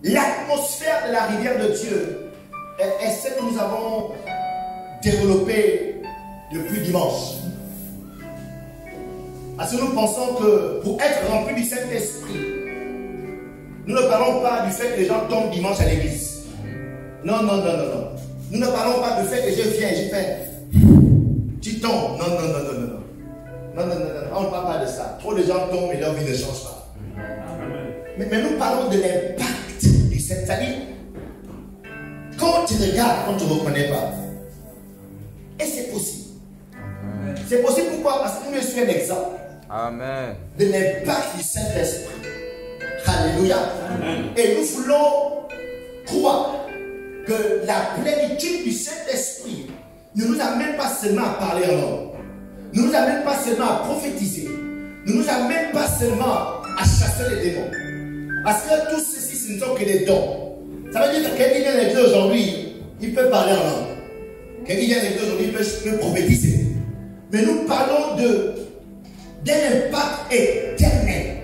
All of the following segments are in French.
l'atmosphère de la rivière de Dieu est ce que nous avons développé depuis dimanche. Parce que nous pensons que pour être rempli du Saint-Esprit, nous ne parlons pas du fait que les gens tombent dimanche à l'église. Non, non, non, non, non. Nous ne parlons pas du fait que je viens, je fais. Tu tombes. Non, non, non, non, non, non. Non, non, non, non. On ne parle pas de ça. Trop de gens tombent et leur vie ne change pas. Mais nous parlons de l'impact du Saint-Esprit. Quand tu regardes, quand tu ne reconnais pas. Et c'est possible. C'est possible pourquoi? Parce que je suis un exemple. Amen. De l'impact du Saint-Esprit. Alléluia. Amen. Et nous voulons croire que la plénitude du Saint-Esprit ne nous amène pas seulement à parler en langue, ne nous amène pas seulement à prophétiser, ne nous amène pas seulement à chasser les démons. Parce que tout ceci, ce ne sont que des dons. Ça veut dire que quelqu'un vient à l'église aujourd'hui, il peut parler en langue. Quelqu'un vient à l'église aujourd'hui, il peut prophétiser. Mais nous parlons d'un impact éternel.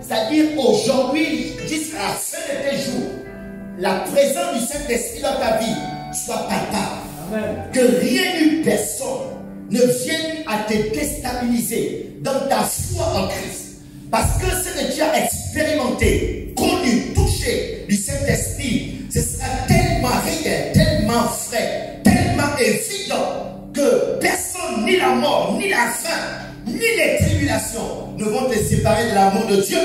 C'est-à-dire aujourd'hui, jusqu'à la fin de tes jours, la présence du Saint-Esprit dans ta vie soit palpable. Amen. Que rien ni personne ne vienne à te déstabiliser dans ta foi en Christ. Parce que ce que tu as expérimenté, connu, touché du Saint-Esprit, ce sera tellement réel, tellement frais, tellement évident que personne, ni la mort, ni la faim, ni les tribulations ne vont te séparer de l'amour de Dieu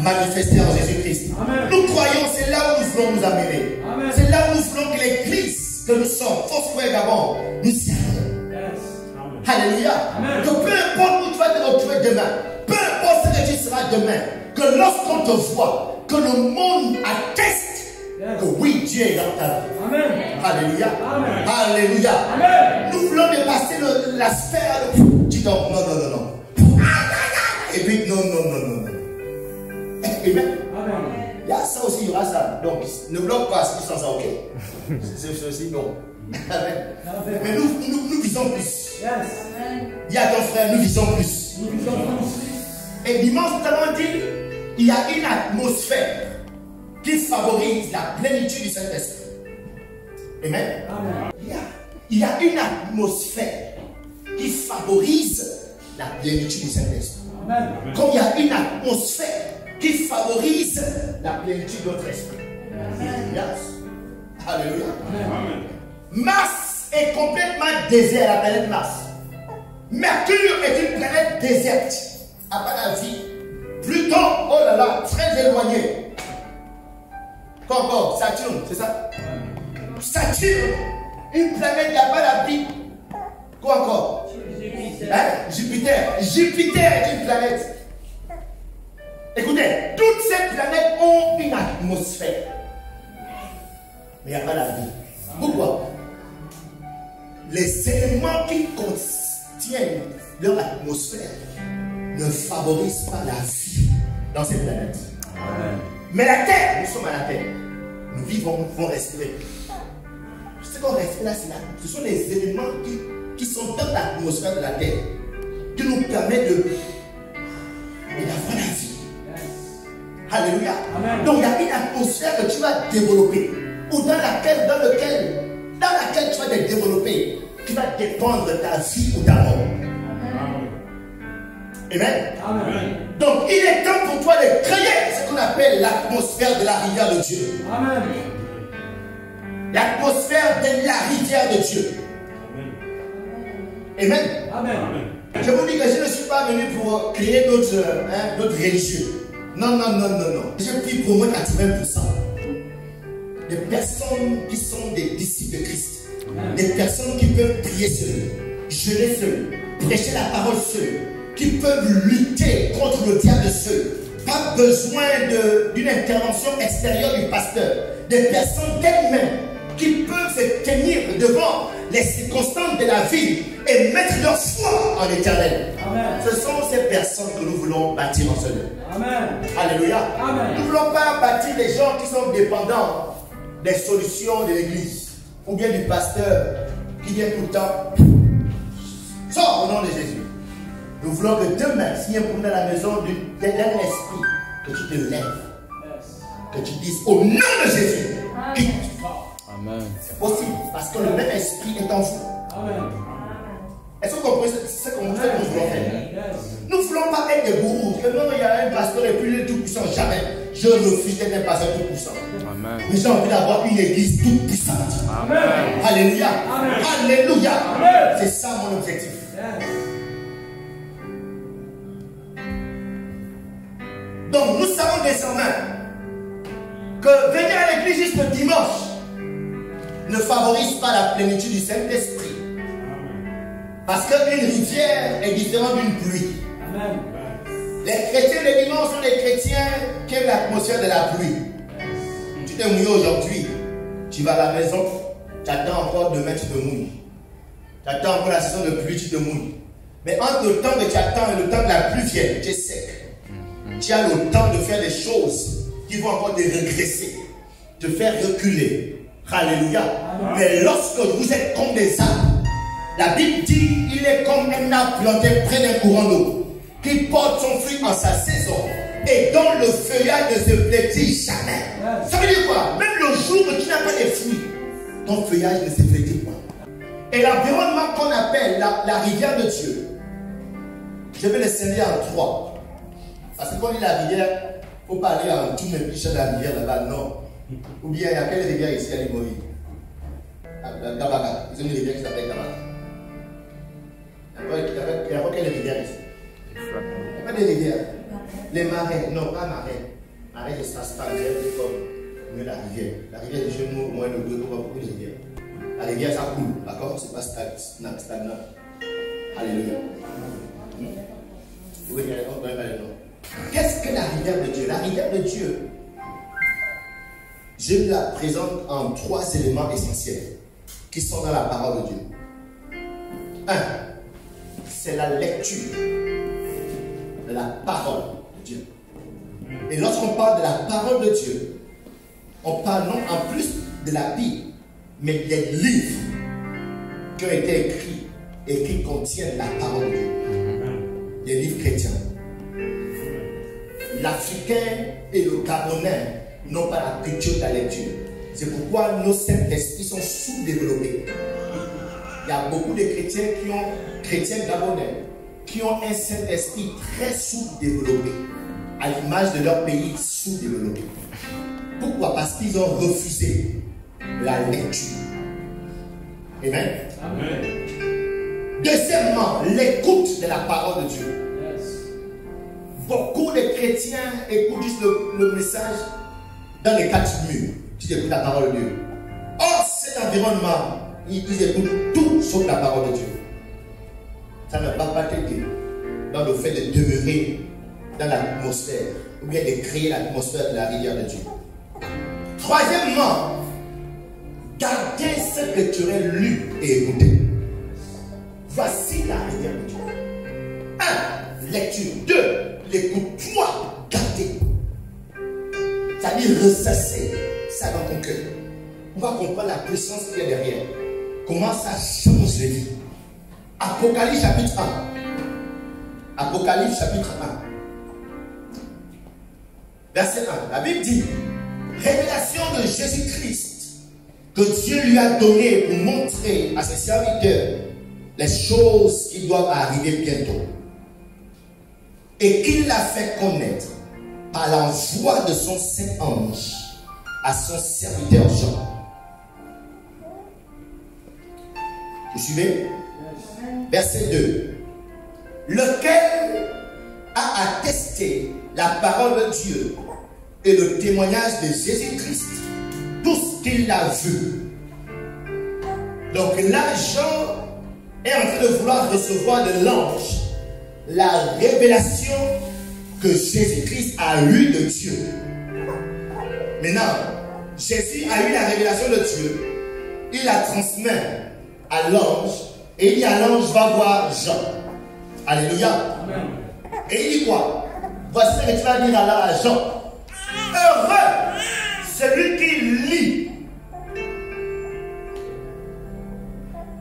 manifesté en Jésus-Christ. Nous croyons, c'est là où nous voulons nous amener. C'est là où nous voulons que l'église que nous sommes, Foursquare Gabon, nous serve. Yes. Alléluia. Que peu importe où tu vas te retrouver demain, peu importe ce que tu seras demain, que lorsqu'on te voit, que le monde atteste que oui, Dieu est dans ta vie. Amen. Alléluia. Amen. Alléluia. Amen. Nous voulons dépasser la sphère de... Tu dors, non, non, non, non. Et puis, non, non, non, non, non. Amen. Il y a ça aussi, il y aura ça. Donc, ne bloque pas ce qui sont ça, ok? C'est ceci, non. Amen. Mais nous visons plus. Dis à ton frère, nous visons plus. Et dimanche, nous avons dit, il y a une atmosphère qui favorise la plénitude du Saint-Esprit. Amen. Il y a une atmosphère qui favorise la plénitude du Saint-Esprit. Comme il y a une atmosphère qui favorise la plénitude de notre esprit. Yes. Alléluia. Mars est complètement désert, la planète Mars. Mercure est une planète déserte. À part la vie. Pluton, oh là là, très éloigné. Quoi encore? Saturne, c'est ça? Saturne, une planète, il n'y a pas la vie. Quoi encore? Jupiter. Jupiter est une planète. Écoutez, toutes ces planètes ont une atmosphère. Mais il n'y a pas la vie. Pourquoi? Les éléments qui contiennent leur atmosphère ne favorisent pas la vie dans ces planètes. Amen. Mais la Terre, nous sommes à la Terre. Nous vivons, nous pouvons respirer. Ce qu'on respire là, ce sont les éléments qui sont dans l'atmosphère de la Terre, qui nous permettent d'avoir la vie. Yes. Alléluia. Amen. Donc il y a une atmosphère que tu vas développer, ou dans laquelle tu vas te développer, qui va dépendre de ta vie ou ta mort. Amen. Amen. Donc il est temps pour toi de créer ce qu'on appelle l'atmosphère de la rivière de Dieu. Amen. L'atmosphère de la rivière de Dieu. Amen. Amen. Je vous dis que je ne suis pas venu pour créer d'autres religieux. Non, non, non, non, non. Je prie pour moi 80% des personnes qui sont des disciples de Christ. Amen. Des personnes qui peuvent prier seules, jeûner seules, prêcher la parole seule, qui peuvent lutter contre le diable seul. Pas besoin d'une intervention extérieure du pasteur. Des personnes d'elles-mêmes qui peuvent se tenir devant les circonstances de la vie et mettre leur foi en l'éternel. Ce sont ces personnes que nous voulons bâtir en ce lieu. Amen. Alléluia. Amen. Nous ne voulons pas bâtir les gens qui sont dépendants des solutions de l'église ou bien du pasteur qui vient tout le temps. Sors au nom de Jésus. Nous voulons que demain, s'il y a un problème à la maison d'un esprit, que tu te lèves. que tu dises au nom de Jésus. Quitte. Amen. C'est possible parce que le même esprit est en vous. Amen. Est-ce que vous comprenez ce que nous voulons faire? Nous ne voulons pas être des gourous. Que non, il y a un pasteur et puis il est tout puissant. Jamais. Je refuse d'être un pasteur tout puissant. Amen. Mais j'ai envie d'avoir une église toute puissante. Amen. Alléluia. Amen. Alléluia. Amen. C'est ça mon objectif. Donc nous savons désormais que venir à l'église juste le dimanche ne favorise pas la plénitude du Saint-Esprit. Parce qu'une rivière est différente d'une pluie. Amen. Les chrétiens de dimanche sont des chrétiens qui aiment l'atmosphère de la pluie. Tu t'es mouillé aujourd'hui, tu vas à la maison, tu attends encore demain, tu te mouilles. Tu attends encore la saison de pluie, tu te mouilles. Mais entre le temps que tu attends et le temps que la pluie vienne, tu es sec. Tu as le temps de faire des choses qui vont encore te régresser, te faire reculer. Alléluia. Mais lorsque vous êtes comme des arbres, la Bible dit il est comme un arbre planté près d'un courant d'eau qui porte son fruit en sa saison et dont le feuillage ne se flétrit jamais. Ça veut dire quoi? Même le jour où tu n'as pas de fruits, ton feuillage ne se flétrit pas. Et l'environnement qu'on appelle la rivière de Dieu, je vais le scinder en trois. Parce que quand on dit la rivière, il ne faut pas aller en tout même cliché de la rivière là-bas, non. Ou bien il y a quelle rivière ici à Limoï? Tabaka. Ils ont une rivière qui s'appelle Tabaka. Il y a quelle rivière ici? Il n'y a pas de rivière. Les marais, non, pas marais. Marais, c'est ça, c'est pas comme la rivière. La rivière de chez nous, au moins de 2 pour beaucoup de rivières. La rivière, ça coule, d'accord? C'est pas stagnant. Alléluia. Oui, on connaît pas le nom. Qu'est-ce que la rivière de Dieu? La rivière de Dieu, je la présente en 3 éléments essentiels qui sont dans la parole de Dieu. 1. C'est la lecture de la parole de Dieu. Et lorsqu'on parle de la parole de Dieu, on parle non en plus de la Bible, mais des livres qui ont été écrits et qui contiennent la parole de Dieu. Des livres chrétiens. L'Africain et le Gabonais n'ont pas la culture de la lecture. C'est pourquoi nos Saint-Esprits sont sous-développés. Il y a beaucoup de chrétiens gabonais, qui ont un Saint-Esprit très sous-développé, à l'image de leur pays sous-développé. Pourquoi? Parce qu'ils ont refusé la lecture. Amen. Amen. Deuxièmement, l'écoute de la parole de Dieu. Beaucoup de chrétiens écoutent juste le message dans les 4 murs. Tu écoutes la parole de Dieu. Or, cet environnement, ils écoutent tout sauf la parole de Dieu. Ça ne va pas t'aider dans le fait de demeurer dans l'atmosphère ou bien de créer l'atmosphère de la rivière de Dieu. Troisièmement, gardez ce que tu aurais lu et écouté. Voici la rivière de Dieu. 1. Lecture. 2. L'écoute. 3. Gardez. C'est-à-dire ressasser ça dans ton cœur. On va comprendre la puissance qu'il y a derrière. Comment ça change les vies. Apocalypse chapitre 1. Apocalypse chapitre 1. Verset 1. La Bible dit: révélation de Jésus-Christ que Dieu lui a donné pour montrer à ses serviteurs les choses qui doivent arriver bientôt. Et qu'il l'a fait connaître par l'envoi de son saint ange à son serviteur Jean. Vous suivez? Verset 2. Lequel a attesté la parole de Dieu et le témoignage de Jésus-Christ, tout ce qu'il a vu. Donc là, Jean est en train de vouloir recevoir de l'ange la révélation que Jésus-Christ a eue de Dieu. Maintenant, Jésus a eu la révélation de Dieu, il la transmet à l'ange, et il dit à l'ange: va voir Jean. Alléluia. Amen. Et il dit quoi? Voici ce que tu vas dire alors à Jean: heureux celui qui lit.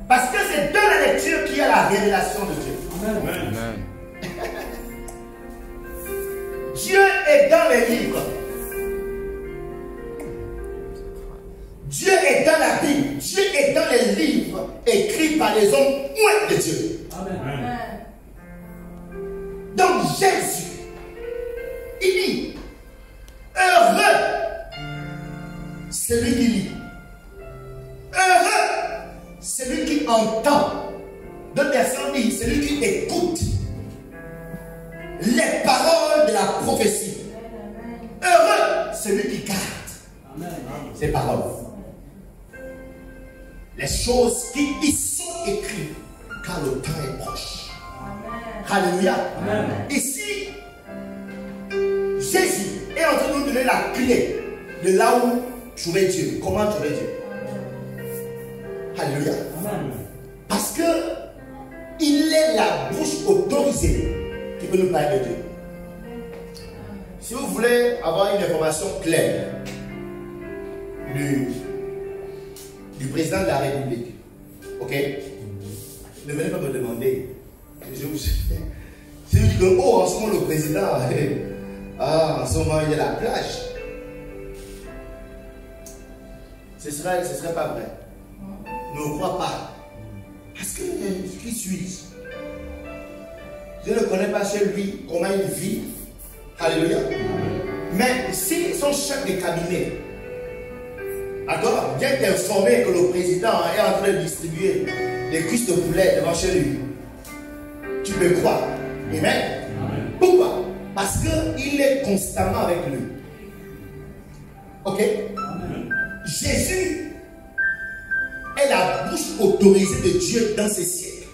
Parce que c'est dans la lecture qu'il y a la révélation de Dieu. Amen. Amen. Dieu est dans les livres. est dans la Bible. Dieu est dans les livres écrits par les hommes loin de Dieu. Amen. Donc Jésus, il dit, heureux celui qui lit. Heureux celui qui entend. D'autres personnes disent, celui qui écoute les paroles de la prophétie. Heureux celui qui garde ces paroles. Les choses qui y sont écrites, car le temps est proche. Alléluia. Ici, Jésus est en train de nous donner la clé de là où trouver Dieu. Comment trouver Dieu? Alléluia. Parce que il est la bouche autorisée qui peut nous parler de Dieu. Si vous voulez avoir une information claire du président de la République, ok? Ne venez pas me demander. Je vous dis que, oh, en ce moment, le président, en ce moment, il est à la plage. Ce serait pas vrai. Ne crois pas. Parce que, qui suis-je? Je ne connais pas chez lui comment il vit. Alléluia. Mais si son chef de cabinet, d'accord, vient t'informer que le président est en train de distribuer des cuisses de poulet devant chez lui, tu peux croire. Amen. Pourquoi? Parce qu'il est constamment avec lui. Ok? Jésus est la bouche autorisée de Dieu dans ces siècles.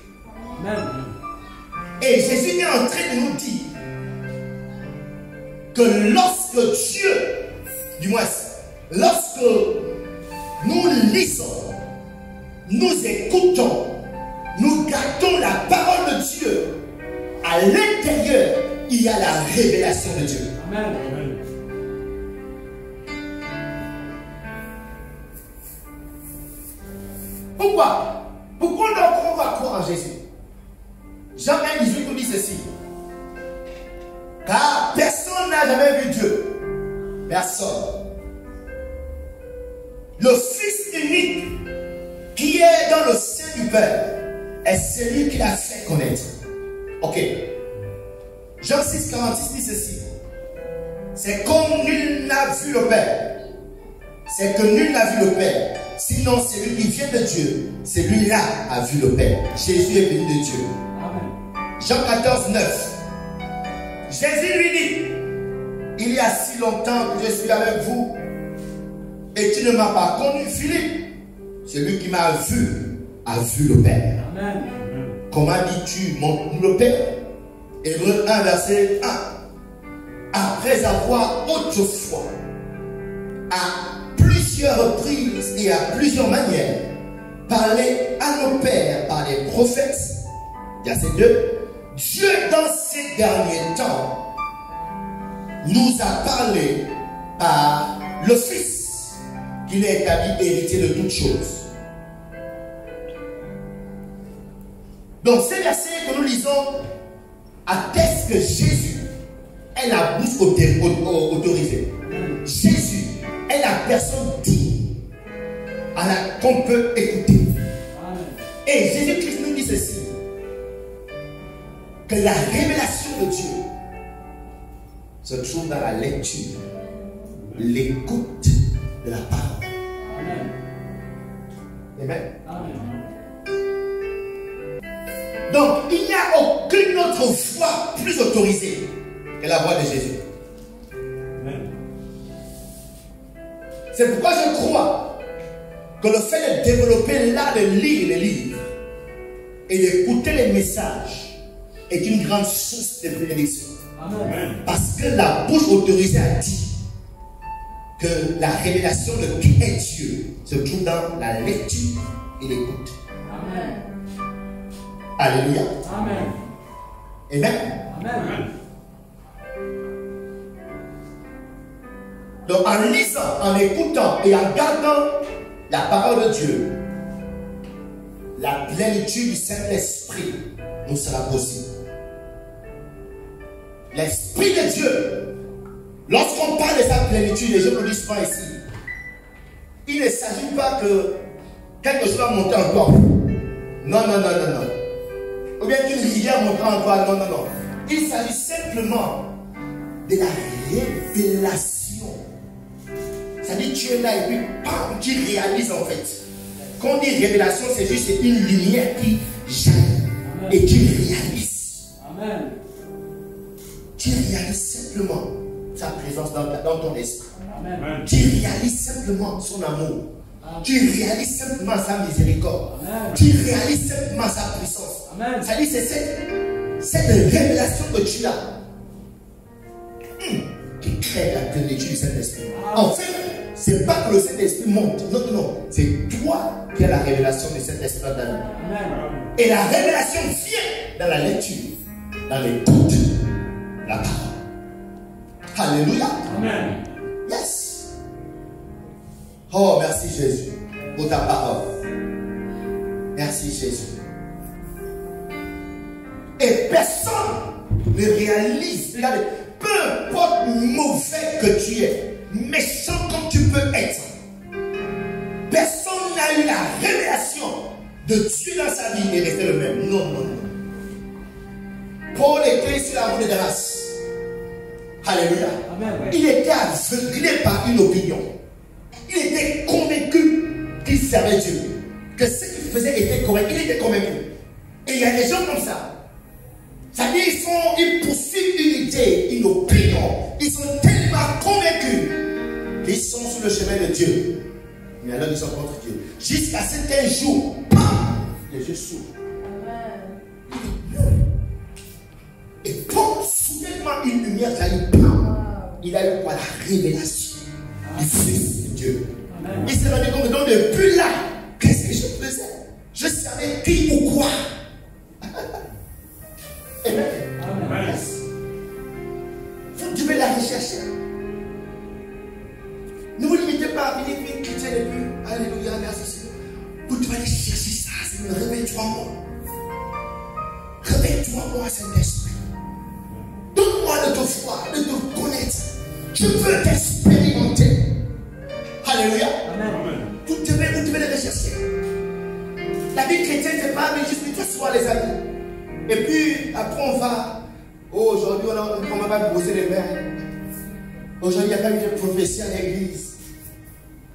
Et Jésus est en train de nous dire que lorsque Dieu, du moins, lorsque nous lisons, nous écoutons, nous gardons la parole de Dieu, à l'intérieur, il y a la révélation de Dieu. Amen. Pourquoi? Pourquoi donc on va croire en Jésus? Jean 1, 18 nous dit ceci. Car personne n'a jamais vu Dieu. Personne. Le Fils unique qui est dans le sein du Père est celui qui l'a fait connaître. Ok. Jean 6, 46 dit ceci. C'est comme nul n'a vu le Père. C'est que nul n'a vu le Père. Sinon, celui qui vient de Dieu, celui-là a vu le Père. Jésus est venu de Dieu. Amen. Jean 14, 9. Jésus lui dit, il y a si longtemps que je suis avec vous et tu ne m'as pas connu, Philippe. Celui qui m'a vu a vu le Père. Amen. Comment dis-tu, montre-nous le Père? Hébreux 1, verset 1. Après avoir autrefois, à plusieurs reprises et à plusieurs manières, parlé à nos pères par les prophètes, verset 2, Dieu dans ces derniers temps nous a parlé par le Fils, qu'il est établi héritier de toutes choses. Donc ces versets que nous lisons attestent que Jésus est la bouche autorisée. Jésus est la personne digne qu'on peut écouter. Et Jésus-Christ nous dit ceci, que la révélation de Dieu se trouve dans la lecture, l'écoute de la parole. Amen. Donc, il n'y a aucune autre voix plus autorisée que la voix de Jésus. C'est pourquoi je crois que le fait de développer l'art de lire les livres et d'écouter les messages est une grande source de bénédiction. Parce que la bouche autorisée a dit que la révélation de qui est Dieu se trouve dans la lecture et l'écoute. Alléluia. Amen. Amen. Amen. Donc en lisant, en écoutant et en gardant la parole de Dieu, la plénitude du Saint-Esprit nous sera possible. L'Esprit de Dieu, lorsqu'on parle de sa plénitude, les gens ne le disent pas ici. il ne s'agit pas que quelque chose va monter en toi. Non. Ou bien qu'une rivière monte en toi. Non. Il s'agit simplement de la révélation. C'est-à-dire tu es là et puis bam, tu réalises en fait. Quand on dit révélation, c'est juste une lumière qui jaillit et tu réalises. Amen. Tu réalises simplement sa présence dans ton esprit. Amen. Tu réalises simplement son amour. Amen. Tu réalises simplement sa miséricorde. Amen. Tu réalises simplement sa puissance. C'est-à-dire c'est cette révélation que tu as qui crée la plénitude du Saint-Esprit. En fait, c'est pas que le Saint-Esprit monte. Non. C'est toi qui as la révélation du Saint-Esprit dans ta vie. Et la révélation vient dans la lecture, dans l'écoute, la parole. Alléluia. Amen. Yes. Oh, merci Jésus pour ta parole. Merci Jésus. Et personne ne réalise, regardez, peu importe mauvais que tu es, méchant comme tu peux être, personne n'a eu la révélation de Dieu dans sa vie et resté le même. Non. Paul était sur la route de Damas. Alléluia. Amen. Il était aveuglé par une opinion. Il était convaincu qu'il servait Dieu, que ce qu'il faisait était correct. Il était convaincu. Et il y a des gens comme ça. C'est-à-dire ils poursuivent une idée, une opinion. Ils sont tellement convaincus qu'ils sont sur le chemin de Dieu. Mais alors ils sont contre Dieu. Jusqu'à ce qu'un jour, bam, les yeux s'ouvrent. Et pour soudainement une lumière jaillit, il a eu quoi? La révélation du Fils de Dieu. Amen. Il s'est rendu compte que depuis là, qu'est-ce que je faisais? Je savais qui ou quoi. Amen. Amen. Yes. Vous devez la rechercher. Ne vous limitez pas à venir chrétien et puis alléluia, merci Seigneur. Vous devez aller chercher ça, Seigneur. Réveille-toi moi. Réveille-toi moi, Saint-Esprit. Donne-moi de te voir, de te connaître. Je veux t'expérimenter. Alléluia. Amen. Vous devez les rechercher. La vie chrétienne, c'est pas mais juste toi sois les amis. Et puis après on va. Oh, aujourd'hui on va poser les mains. Aujourd'hui il n'y a pas eu de prophétie à l'église.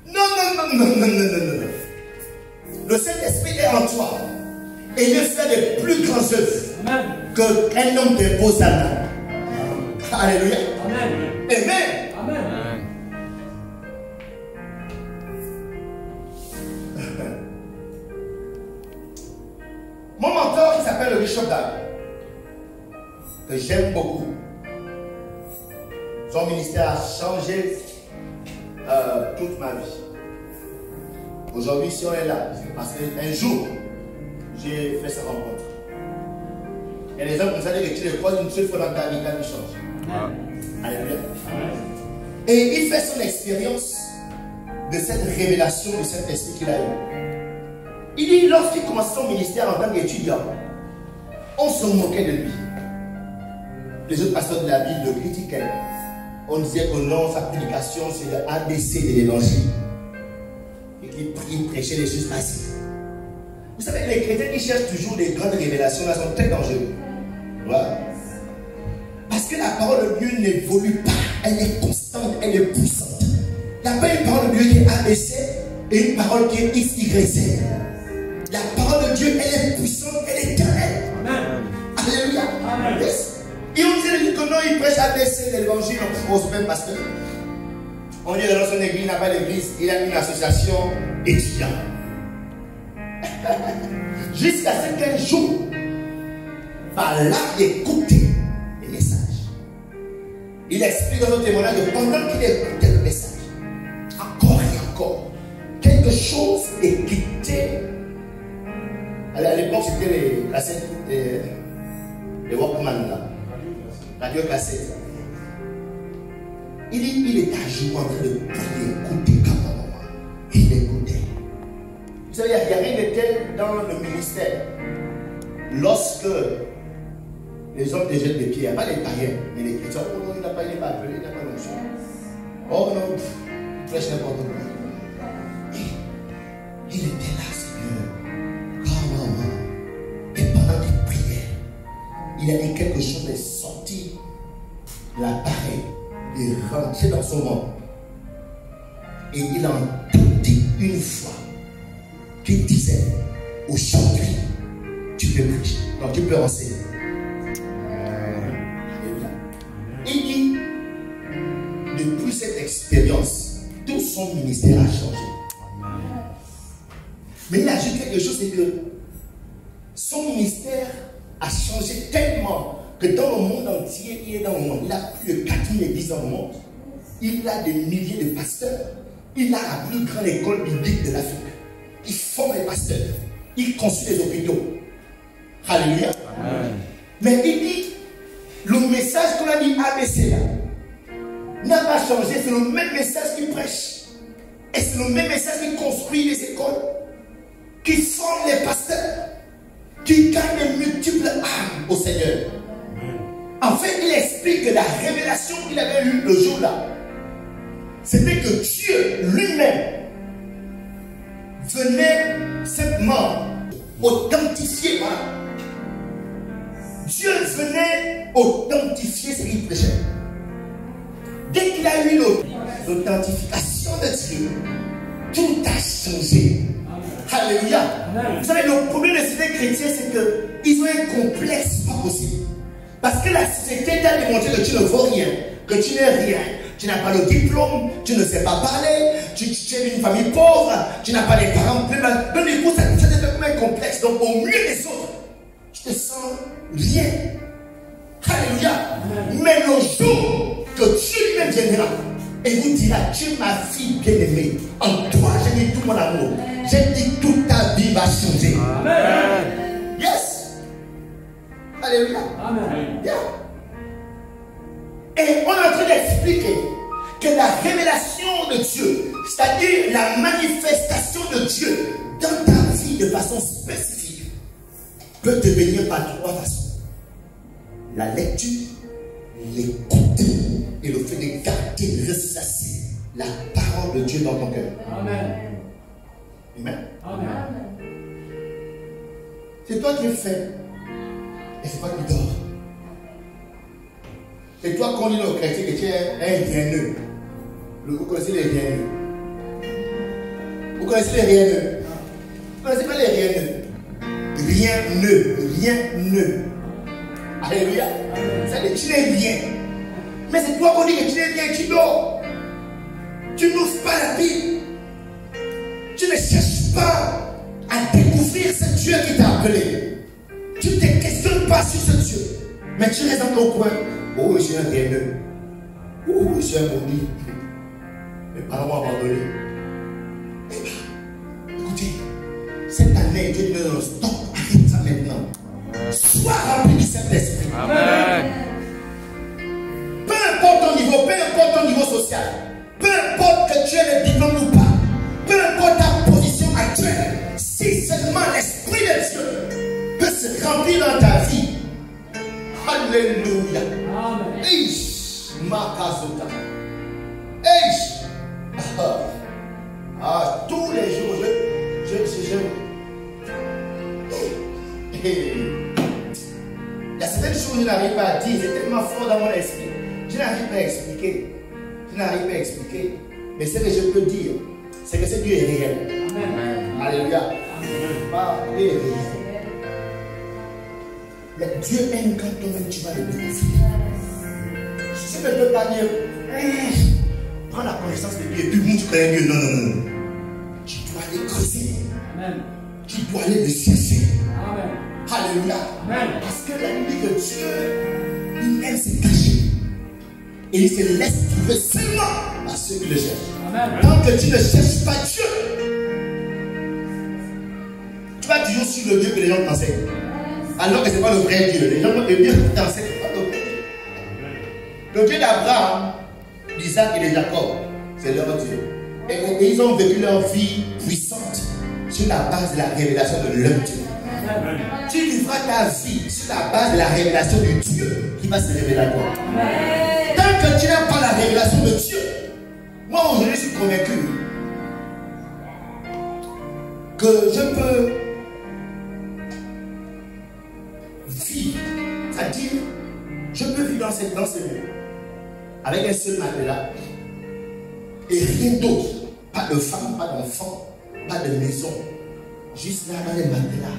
Non. Le Saint-Esprit est en toi. Et il fait des plus grandes œuvres qu'un homme dépose sa main. Alléluia. Amen. Amen. Mon mentor qui s'appelle le Bishop Dag, que j'aime beaucoup. Son ministère a changé toute ma vie. Aujourd'hui, si on est là, c'est parce qu'un jour, j'ai fait sa rencontre. Il y a des hommes comme ça, que tu les croises une seule fois dans ta vie, quand ils changent. Alléluia. Et il fait son expérience de cette révélation de cet esprit qu'il a eu. Il dit, lorsqu'il commençait son ministère en tant qu'étudiant, on se moquait de lui. Les autres pasteurs de la Bible le critiquaient. On disait que non, sa prédication, c'est le ABC de l'évangile. Et qu'il prêchait les choses faciles. Vous savez, les chrétiens qui cherchent toujours des grandes révélations, là, sont très dangereux. Voilà. Parce que la parole de Dieu n'évolue pas. Elle est constante, elle est puissante. Il n'y a pas une parole de Dieu qui est ABC et une parole qui est X, Y, Z. La parole de Dieu, elle est puissante, elle est éternelle. Amen. Alléluia. Amen. Yes. Et on dit que non, il prêche ABC de l'évangile, on pose même pasteur. On dit dans son église, il n'a pas d'église, il a une association d'étudiants. Jusqu'à ce qu'un jour, par là d'écouter les messages, il explique dans notre témoignage que pendant qu'il écoutait le message, encore et encore, quelque chose est quitté. À l'époque, c'était les cassettes, les Walkman là, radio cassette. Il était à jour en train de écouter comme un moment. Il écoutait. Vous savez, il n'y a rien de tel dans le ministère. Lorsque les hommes te jettent des pieds, il n'y a pas les païens, mais les chrétiens. Oh non, il n'a pas appelé, il n'a pas l'onction. Oh non, il prêche n'importe quoi. il a dit quelque chose est sorti de l'appareil et rentré dans son monde. Et il a entendu une fois qu'il disait aujourd'hui, tu peux prêcher. Non, tu peux enseigner. Il dit, depuis cette expérience, tout son ministère a changé. Mais il a ajouté quelque chose, c'est que son ministère a changé tellement que dans le monde entier, il est dans le monde. Il a plus de 4000 églises dans le monde. Il a des milliers de pasteurs. Il a la plus grande école biblique de l'Afrique. Il forme les pasteurs. Il construit les hôpitaux. Alléluia. Amen. Mais il dit, le message qu'on a dit ABC là, n'a pas changé. C'est le même message qu'il prêche. Et c'est le même message qu'il construit les écoles, qui forme les pasteurs, qui gagne de multiples âmes au Seigneur. En fait, il explique que la révélation qu'il avait eue le jour-là, c'était que Dieu lui-même venait simplement authentifier. Voilà. Dieu venait authentifier ce qu'il prêchait. Dès qu'il a eu l'authentification de Dieu, tout a changé. Alléluia. Vous savez, le problème de ces chrétiens, c'est qu'ils ont un complexe pas possible. Parce que la société t'a démontré que tu ne vaux rien, que tu n'es rien. Tu n'as pas le diplôme, tu ne sais pas parler, tu es d'une famille pauvre, tu n'as pas des parents plus mal. Donc du coup, ça te fait comme un complexe. Donc au milieu des autres, tu te sens rien. Alléluia. Mais le jour que Dieu lui-même viendra et vous dira, tu es ma fille bien-aimée, en toi j'ai mis tout mon amour. J'ai dit toute ta vie va changer. Amen. Yes. Alléluia. Amen. Yeah. Et on est en train d'expliquer que la révélation de Dieu, c'est-à-dire la manifestation de Dieu dans ta vie de façon spécifique, peut te venir par trois façons. La lecture, l'écoute et le fait de garder, de ressasser la parole de Dieu dans ton cœur. Amen. Amen. Amen. C'est toi qui es fait et c'est toi qui dors. Et toi, quand on dit au chrétien que tu es un rienneux, vous connaissez les rienneux? Vous connaissez les rienneux? Vous ne connaissez pas les rienneux? Rienneux. Alléluia. C'est-à-dire que tu n'es rien. Mais c'est toi qu'on dit que tu n'es rien, tu dors. Tu n'ouvres pas la Bible. Tu ne cherches pas à découvrir ce Dieu qui t'a appelé. Tu ne te questionnes pas sur ce Dieu. Mais tu restes dans ton coin. Oh, je suis un rienneux. Oh, je suis un maudit. Mes parents m'ont abandonné. Eh bien, écoutez, cette année, Dieu te donne un stop. Arrête ça maintenant. Sois rempli du Saint-Esprit. Amen. Peu importe ton niveau, peu importe ton niveau social, peu importe que tu aies le diplôme ou pas, peu importe ta position actuelle, si seulement l'Esprit de Dieu peut se remplir dans ta vie. Alléluia. Amen. Eish, Makazuta. Eish. Tous les jours, il y a certaines choses que je n'arrive pas à dire, c'est tellement fort dans mon esprit. Je n'arrive pas à expliquer. Mais ce que je peux dire, c'est que ce Dieu est réel. Amen. Alléluia. Amen. Il est réel. Mais Dieu aime quand toi-même tu vas le découvrir. Je ne peux pas dire, prends la connaissance de Dieu et puis tu connais Dieu. Non. Tu dois aller creuser. Amen. Tu dois aller le chercher. Amen. Alléluia. Amen. Parce que la Bible dit que Dieu, il aime se cacher. Et il se laisse trouver seulement à ceux qui le cherchent. Amen. Tant que tu ne cherches pas Dieu, tu vas toujours sur le Dieu que les gens t'enseignent. Alors que ce n'est pas le vrai Dieu. Les gens vont te dire que tu t'enseignes pas le vrai Dieu. Le Dieu d'Abraham, d'Isaac et de Jacob, c'est leur Dieu. Et ils ont vécu leur vie puissante sur la base de la révélation de leur Dieu. Amen. Tu vivras ta vie sur la base de la révélation du Dieu qui va se révéler à toi. Amen. Tant que tu n'as pas la révélation de Dieu, moi aujourd'hui je suis convaincu que je peux vivre, c'est-à-dire dire, je peux vivre dans ce lieu, avec un seul matelas, et rien d'autre. Pas de femme, pas d'enfant, pas de maison. Juste là dans les matelas,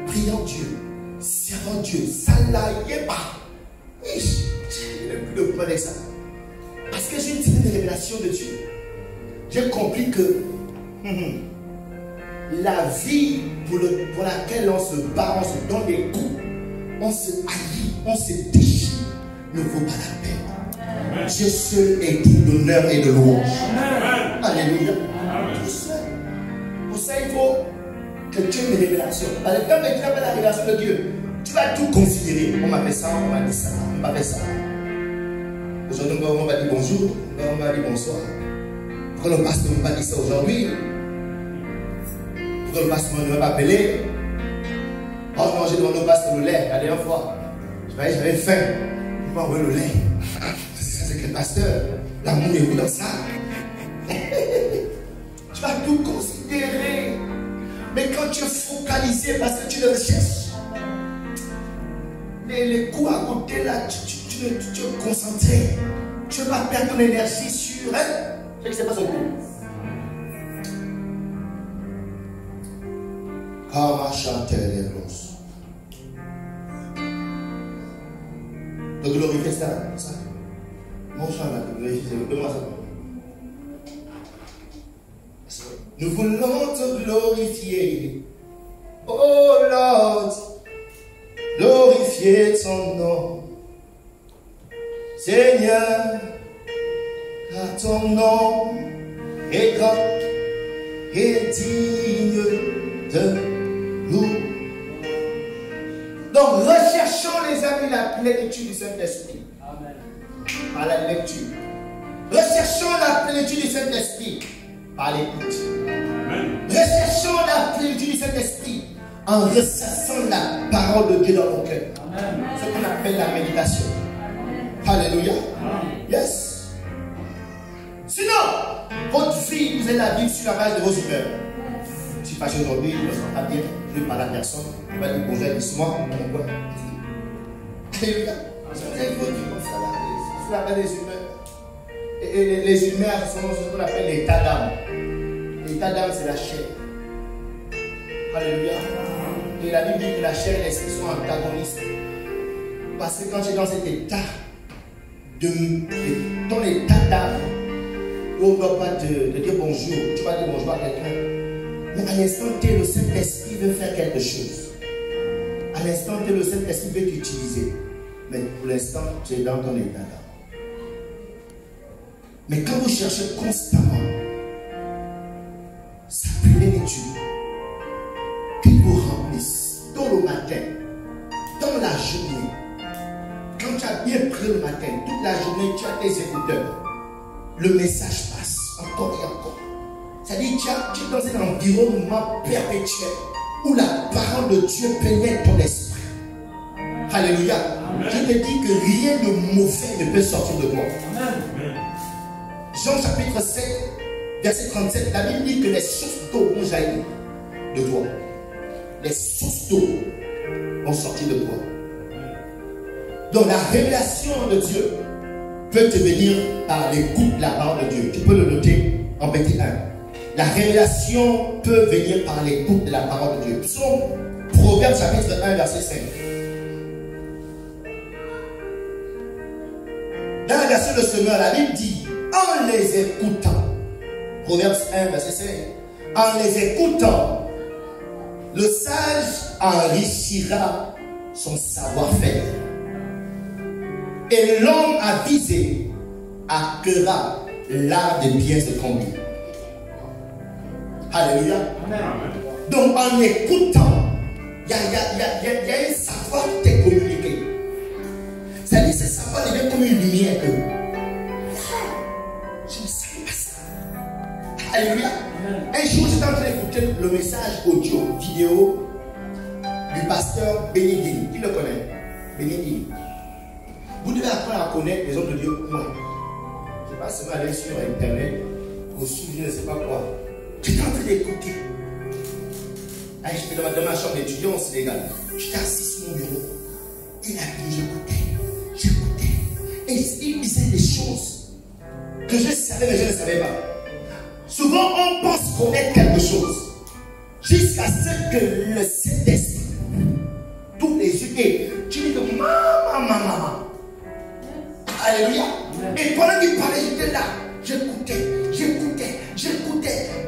priant Dieu, servant Dieu, ça là, il n'est pas. Je n'ai plus de problème avec ça. Parce que j'ai une certaine révélation de Dieu. J'ai compris que la vie pour laquelle on se bat, on se donne des coups, on se haït, on se déchire, ne vaut pas la peine. Dieu seul est tout d'honneur et de louange. Alléluia. Tout seul. Pour ça, il faut que tu aies une révélation. Quand tu as la révélation de Dieu, tu vas tout considérer. On m'a fait ça, on m'a dit ça, on m'a fait ça. Aujourd'hui, on va dire bonjour, on va dire bonsoir. Pourquoi le pasteur ne m'a pas dit ça aujourd'hui? Pourquoi le pasteur ne m'a pas appelé? Oh non, j'ai demandé au pasteur le lait la dernière fois. J'avais faim. Il m'a envoyé le lait. C'est que le pasteur, l'amour est où dans ça? Tu vas tout considérer. Mais quand tu es focalisé parce que tu le recherches, les coups à côté là, tu es concentré. Tu ne vas pas perdre ton énergie sur. C'est que c'est pas son coup. Comment chanter les roses? De glorifier ça. Mon chant là, de glorifier, demande ça. Nous voulons te glorifier. Oh Lord, glorifier ton nom. Seigneur, car ton nom est grand et digne de nous. Donc recherchons les amis la plénitude du Saint-Esprit. Par la lecture. Recherchons la plénitude du Saint-Esprit par l'écoute. Recherchons la plénitude du Saint-Esprit en ressassant la parole de Dieu dans nos cœurs. Ce qu'on appelle la méditation. Alléluia. Yes. Sinon, votre vie, vous allez la vivre sur la base de vos humeurs. Je suis fâché aujourd'hui, je ne me sens pas bien, je ne vais parler à personne. Je vais dire bonjour, dis-moi, mon quoi. Alléluia. Vous allez votre vie comme ça, là, sur la base des humeurs. Et les humeurs sont ce qu'on appelle l'état d'âme. L'état d'âme, c'est la chair. Alléluia. Et la Bible dit que la chair et l'esprit sont antagonistes. Parce que quand tu es dans cet état, ton état d'âme, on ne doit pas te dire bonjour, tu vas dire bonjour à quelqu'un. Mais à l'instant T, le Saint-Esprit veut faire quelque chose. À l'instant T, le Saint-Esprit veut t'utiliser. Mais pour l'instant, tu es dans ton état d'âme. Mais quand vous cherchez constamment sa plénitude, qu'il vous remplisse tôt le matin, dans la journée, quand tu as bien pris le matin, toute la journée, tu as tes écouteurs, le message passe encore et encore. C'est-à-dire que tu es dans un environnement perpétuel où la parole de Dieu pénètre ton esprit. Alléluia. Amen. Je te dis que rien de mauvais ne peut sortir de toi. Amen. Jean chapitre 7, verset 37, la Bible dit que les sources d'eau ont jailli de toi. Les sources d'eau ont sorti de toi. Donc la révélation de Dieu peut te venir par l'écoute de la parole de Dieu. Tu peux le noter en petit 1. La révélation peut venir par l'écoute de la parole de Dieu. Psaume, Proverbe chapitre 1, verset 5. Dans la version de semeur, la Bible dit, en les écoutant, Proverbe 1, verset 5, en les écoutant, le sage enrichira son savoir-faire. Et l'homme avisé acquerra l'art de bien se conduire. Alléluia. Amen. Donc en écoutant, il y a un savoir qui t'est communiqué. C'est-à-dire que ce savoir devient comme une lumière. Je ne savais pas ça. Alléluia. Un jour, j'étais en train d'écouter le message audio, vidéo du pasteur Bénédine. Qui le connaît? Bénédine. Vous devez apprendre à connaître les hommes de Dieu comme moi. Je ne sais pas si vous allez sur Internet, ou sur je ne sais pas quoi. J'étais en train d'écouter. J'étais dans ma chambre d'étudiant au Sénégal. J'étais assis sur mon bureau. Il a dit, j'écoutais. Et il disait des choses que je savais, mais je ne savais pas. Souvent, on pense connaître quelque chose jusqu'à ce que le Saint-Esprit, tous les yeux, et tu dis que maman. Alléluia. Et pendant qu'il parlait, j'étais là. J'écoutais.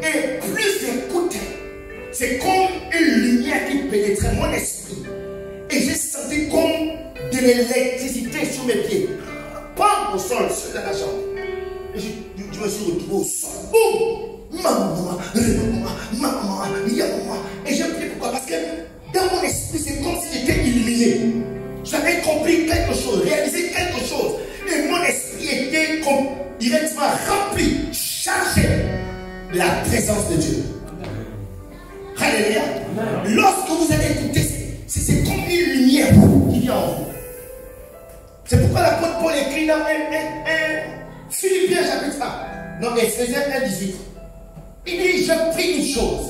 Et plus j'écoutais, c'est comme une lumière qui pénétrait mon esprit. Et j'ai senti comme de l'électricité sur mes pieds. Pam au sol, sur la chambre. Et je me suis retrouvé au sol. Boum! Maman. Et j'ai prié pourquoi? Parce que dans mon esprit, c'est comme si j'étais illuminé. J'avais compris quelque chose, réalisé quelque chose. Et mon esprit était directement rempli, chargé de la présence de Dieu. Alléluia. Lorsque vous allez écouter, c'est comme une lumière qui vient en vous. C'est pourquoi l'apôtre Paul écrit dans Philippiens chapitre 1, non, Ephésiens 1:18. Il dit, je prie une chose,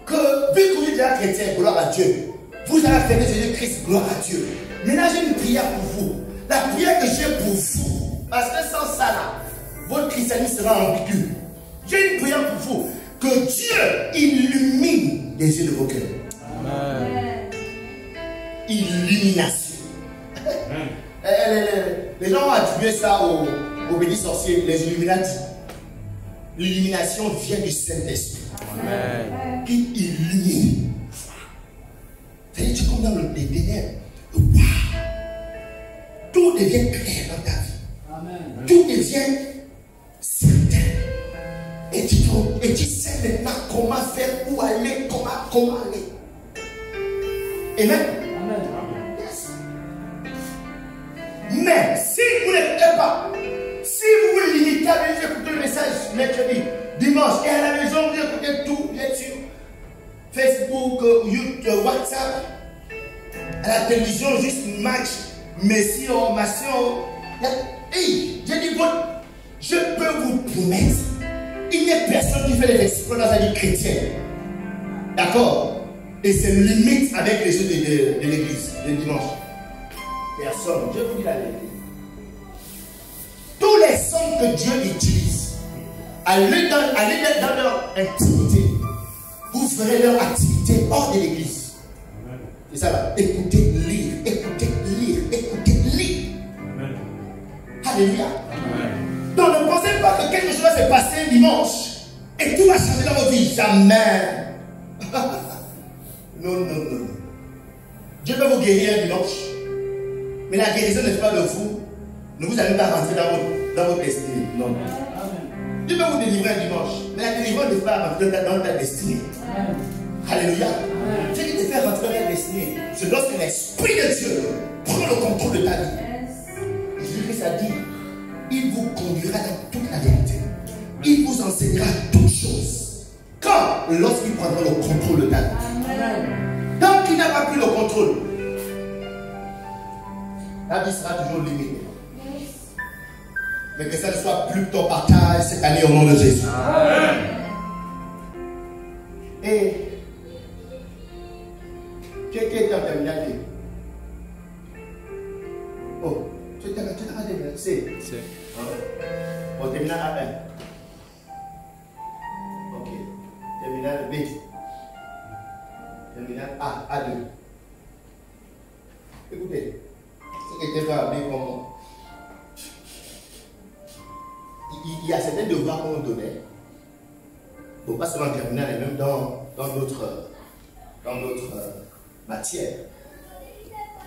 que vu que vous êtes déjà chrétien, gloire à Dieu, vous avez accepté Jésus-Christ, gloire à Dieu. Maintenant j'ai une prière pour vous. La prière que j'ai pour vous, parce que sans ça là, votre christianisme sera ambigu. J'ai une prière pour vous, que Dieu illumine les yeux de vos cœurs. Amen. Illumination. Les gens ont attribué ça aux petits sorciers, les Illuminati. L'illumination vient du Saint-Esprit qui illumine. C'est-à-dire, tu es comme dans les ténèbres. Tout devient clair dans ta vie. Amen. Tout devient certain. Et tu sais maintenant comment faire, où aller, comment aller. Amen. Amen. Yes. Mais si vous n'écoutez pas, si vous vous limitez à venir écouter le message mercredi, dimanche, et à la maison, vous écoutez tout, bien sûr, Facebook, YouTube, WhatsApp, à la télévision, juste match, Messi, Massion. Hey, j'ai dit, je peux vous promettre, il n'y a personne qui fait des exploits dans sa vie chrétienne. D'accord? Et c'est limite avec les jeux de l'église, le dimanche. Personne, je vous dis la vérité. Tous les sons que Dieu utilise, allez dans leur intimité, vous ferez leur activité hors de l'église. C'est ça là. Écoutez, lire. Alléluia. Donc ne pensez pas que quelque chose va se passer dimanche et tout va changer dans votre vie. Jamais. Non. Dieu peut vous guérir dimanche. Mais la guérison n'est pas de vous. Ne vous allez pas rentrer dans votre destinée. Non. Dieu peut vous délivrer un dimanche. Mais la délivrance n'est pas rentrer dans ta destinée. Alléluia. Dieu qui te fait rentrer dans ta destinée, c'est lorsque l'Esprit de Dieu prend le contrôle de ta vie. Jésus-Christ a dit, il vous conduira dans toute la vérité. Il vous enseignera toutes choses. Quand? Lorsqu'il prendra le contrôle de ta vie. Tant qu'il n'a pas pris le contrôle, la vie sera toujours limitée. Mais que ça ne soit plus ton partage cette année au nom de Jésus. Amen. Et qui est en terminale? Oh, tu es en terminale C. Bon, terminale A1. Ok. Terminale B. Terminale A2. Écoutez, ce qui était pas appelé comme il y a certains devoirs qu'on nous donnait, bon, pas seulement en terminale, mais même dans d'autres matières.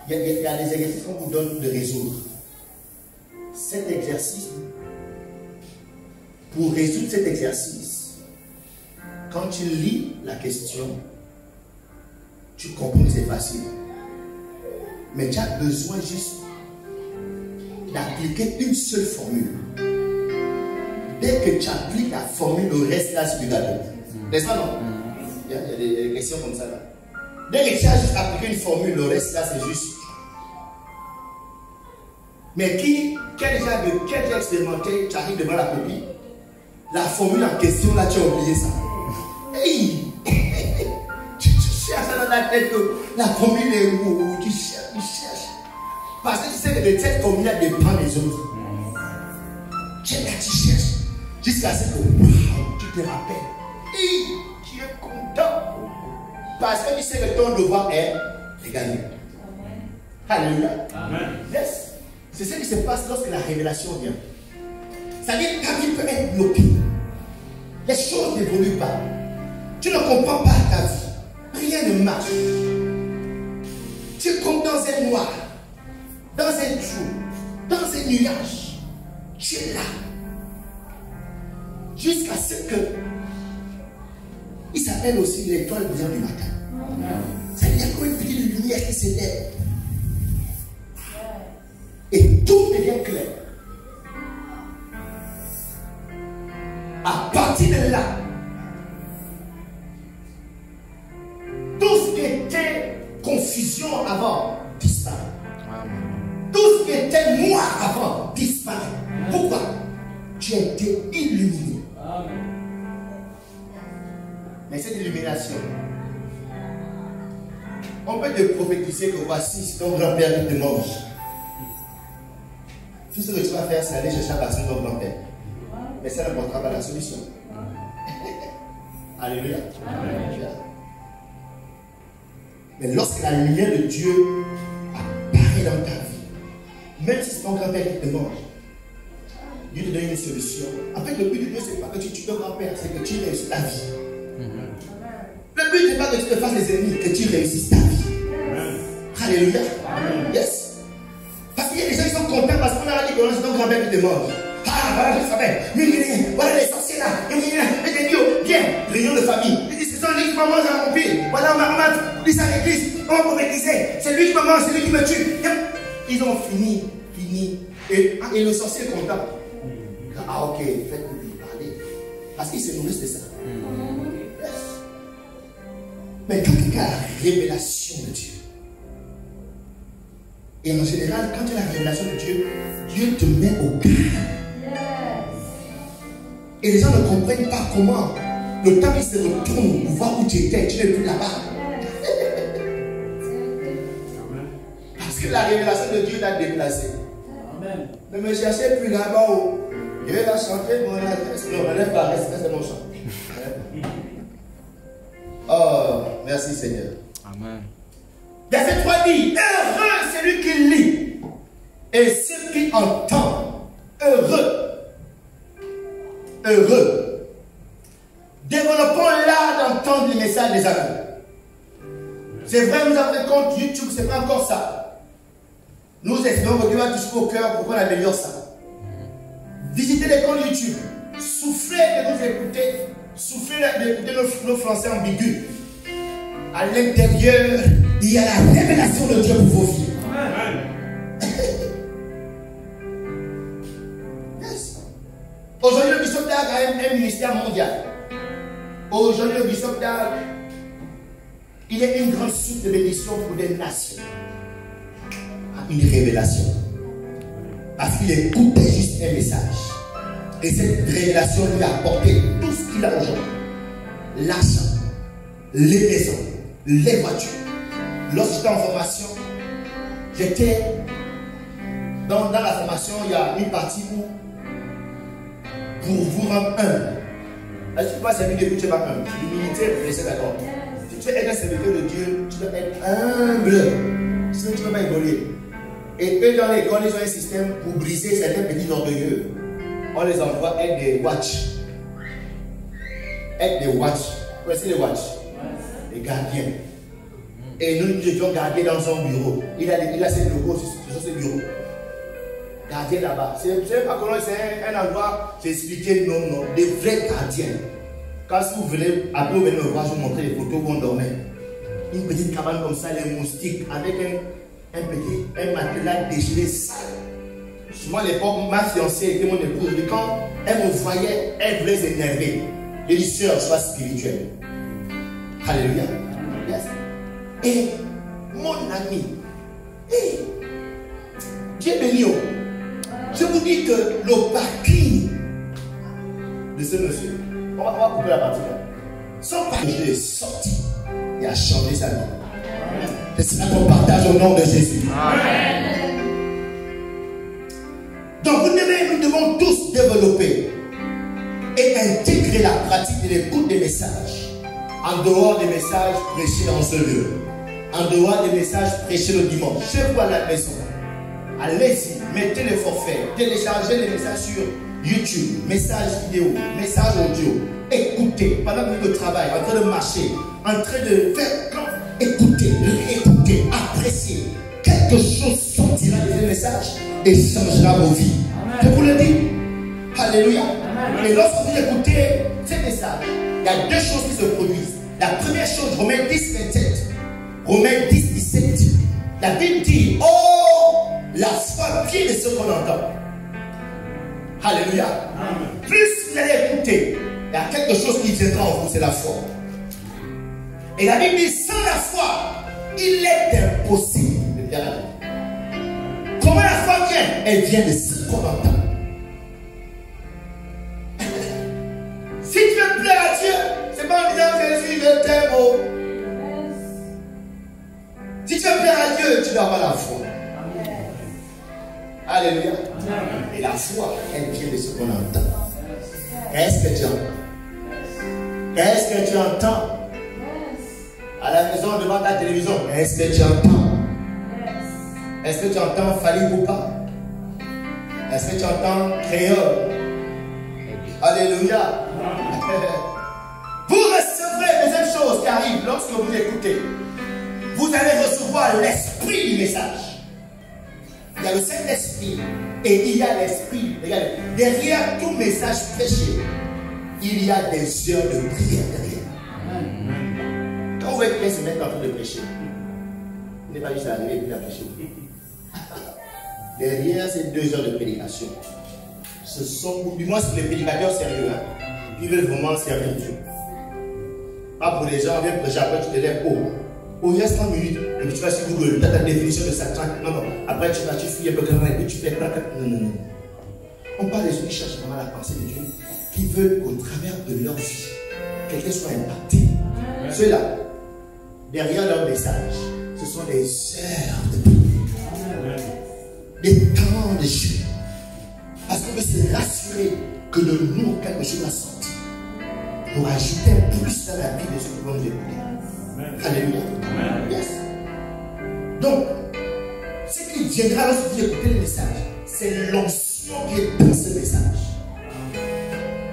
Il y a des exercices qu'on vous donne de résoudre. Cet exercice, pour résoudre cet exercice, quand tu lis la question, tu comprends que c'est facile. Mais tu as besoin juste d'appliquer une seule formule. Dès que tu appliques la formule, le reste là sur le gâteau. N'est-ce pas, non? Il y a des questions comme ça là. Dès que tu as juste appliqué une formule, le reste là c'est juste. Mais qui a déjà expérimenté, tu arrives devant la copie, la formule en question là, tu as oublié ça. Hey! Tu cherches dans la tête, la formule est où? Tu cherches. Parce que tu sais que de cette communion dépend des autres. Tu cherches jusqu'à ce que wow, tu te rappelles. Et tu es content. Parce que tu sais que ton devoir est de gagner. Alléluia. Amen. Yes. C'est ce qui se passe lorsque la révélation vient. C'est-à-dire ta vie peut être bloquée. Les choses n'évoluent pas. Tu ne comprends pas ta vie. Rien ne marche. Tu es comme dans un noir, dans un trou, dans un nuage. Tu es là. Jusqu'à ce que il s'appelle aussi l'étoile brillant du matin. C'est-à-dire qu'il y a comme une petite lumière qui s'élève. Et tout devient clair. À partir de là, tout ce qui était confusion avant disparaît. Tout ce qui était noir avant disparaît. Pourquoi? Tu as été illuminé. Mais cette illumination, on peut te prophétiser que voici ton grand-père qui te mange. Tout ce que tu vas faire, c'est aller chercher la personne de ton grand-père. Mais ça ne portera pas la solution. Alléluia. Alléluia. Mais lorsque la lumière de Dieu apparaît dans ta vie, même si c'est ton grand-père qui te mange, Dieu te donne une solution. En fait, le but de Dieu, ce n'est pas que tu tues ton grand-père, c'est que tu réussisses ta vie. Le but n'est pas que tu te fasses des ennemis, que tu réussisses ta vie. Alléluia. Yes. Parce qu'il y a des gens qui sont contents parce qu'on a dit que c'est ton grand-père qui te mange. Ah, voilà, je savais. Voilà les sorciers là. Viens, réunion de famille. Ils disent, ce sont lui qui me mange à mon pied. Voilà, on m'a dit ça à l'église. On m'a prophétisé. C'est lui qui me mange, c'est lui qui me tue. Ils ont fini. Et le sorcier est content. Ah, ok, faites-lui parler. Parce qu'ils se nourrissent de ça. Yes. Mais quand il y a la révélation de Dieu, et en général, quand tu as la révélation de Dieu, Dieu te met au cœur. Et les gens ne comprennent pas comment. Le temps qu'ils se retournent pour voir où tu étais, tu n'es plus là-bas. Parce que la révélation de Dieu t'a déplacé. Amen. Ne me cherchez plus là-bas. Je vais la chanter, mon adresse. Non, ne lève pas, reste mon chant. Oh, merci Seigneur. Amen. Verset 3 dit, heureux celui qui lit et ceux qui entendent. Heureux. Heureux. Développons l'art d'entendre les messages des amis. C'est vrai, nous avons un compte YouTube, c'est pas encore ça. Nous espérons que Dieu va toucher au cœur pour qu'on améliore ça. Visitez les comptes YouTube. Soufflez de nous écouter. Soufflez d'écouter nos français ambigus. À l'intérieur, il y a la révélation de Dieu pour vos vies. Amen. Yes. Aujourd'hui, le Bishop Dag a un ministère mondial. Aujourd'hui, le Bishop Dag, il est une grande source de bénédiction pour des nations. Une révélation. Parce qu'il écoute juste un message. Et cette révélation lui a apporté tout ce qu'il a aujourd'hui. L'argent, les maisons, les voitures. Lorsque j'étais en formation, j'étais dans la formation, il y a une partie où pour vous rendre humble. Je ne suis pas servi depuis que tu es pas humble. L'humilité, c'est d'accord. Si tu es un serviteur de Dieu, tu dois être humble. Sinon tu ne peux pas évoluer. Et eux dans l'école, ils ont un système pour briser certains petits orgueilleux. On les envoie avec des watch. Avec des watch. Vous connaissez les watch? Les gardiens. Et nous étions gardés dans son bureau. Il a ses logos sur ce bureau. Gardien là-bas. C'est pas comment c'est un endroit, j'ai expliqué non. Des vrais gardiens. Quand si vous venez, après vous venez me voir, je vous montrer les photos où on dormait. Une petite cabane comme ça, les moustiques, avec un matelas déchiré sale. Souvent, à l'époque, ma fiancée était mon épouse. Et quand elle me voyait, elle voulait s'énerver. Elle dit, sœur, sois spirituelle. Alléluia. Yes. Et mon ami, Dieu béni. Je vous dis que le parking de ce monsieur, on va couper la partie là. Son parking est sorti et a changé sa vie. C'est ça qu'on partage au nom de Jésus. Amen. Donc nous devons tous développer et intégrer la pratique de l'écoute des messages en dehors des messages prêchés en ce lieu, en dehors des messages prêchés le dimanche. Chez vous à la maison, allez-y, mettez les forfaits, téléchargez les messages sur YouTube, messages vidéo, messages audio. Écoutez pendant que vous travaillez, en train de marcher, en train de faire. Écoutez, réécoutez, appréciez. Quelque chose sortira de ces messages et changera vos vies. Je vous le dis. Alléluia. Et lorsque vous écoutez ces messages, il y a deux choses qui se produisent. La première chose, Romains 10, 27. Romains 10, 17. La Bible dit, oh, la foi vient de ce qu'on entend. Alléluia. Amen. Plus vous allez écouter, il y a quelque chose qui viendra en vous, c'est la foi. Et la Bible dit, sans la foi, il est impossible de faire la vie. Comment la foi vient? Elle vient de ce qu'on entend. Si tu veux plaire à Dieu, c'est pas en disant Jésus, je t'aime. Oh. Si tu veux plaire à Dieu, tu dois avoir la foi. Alléluia. Et la foi, elle vient de ce qu'on entend. Qu'est-ce que tu entends? Qu'est-ce que tu entends? À la maison, devant ta télévision, est-ce que tu entends? Est-ce que tu entends Fali Poupa? Est-ce que tu entends Créole? Alléluia. Vous recevrez, deuxième chose qui arrive lorsque vous écoutez, vous allez recevoir l'esprit du message. Il y a le Saint-Esprit et il y a l'Esprit. Regardez, derrière tout message prêché, il y a des heures de prière derrière. Quand vous voyez quelqu'un se mettre en train de prêcher, il n'est pas juste arrivé et puis il a prêché. Derrière ces 2 heures de prédication, ce sont, du moins, c'est les prédicateurs sérieux, hein, qui veulent vraiment servir Dieu. Pas pour les gens, viens prêcher, après tu te lèves, il reste 30 minutes, et puis tu vas sur Google, tu as ta définition de Satan. Non, non, après tu vas, tu fouilles un peu comment, et puis tu fais. Non, non, non. On parle des gens qui cherchent vraiment la pensée de Dieu, qui veulent qu'au travers de leur vie, quelqu'un soit impacté. Ceux-là, derrière leur message, ce sont des heures de prière, des temps de jeu. Parce qu'on veut se rassurer que de nous, quelque chose a sorti pour ajouter un plus dans la vie de ceux qui vont nous écouter. Alléluia. Yes. Donc, ce qui viendra lorsque vous écoutez le message, c'est l'onction qui est dans ce message.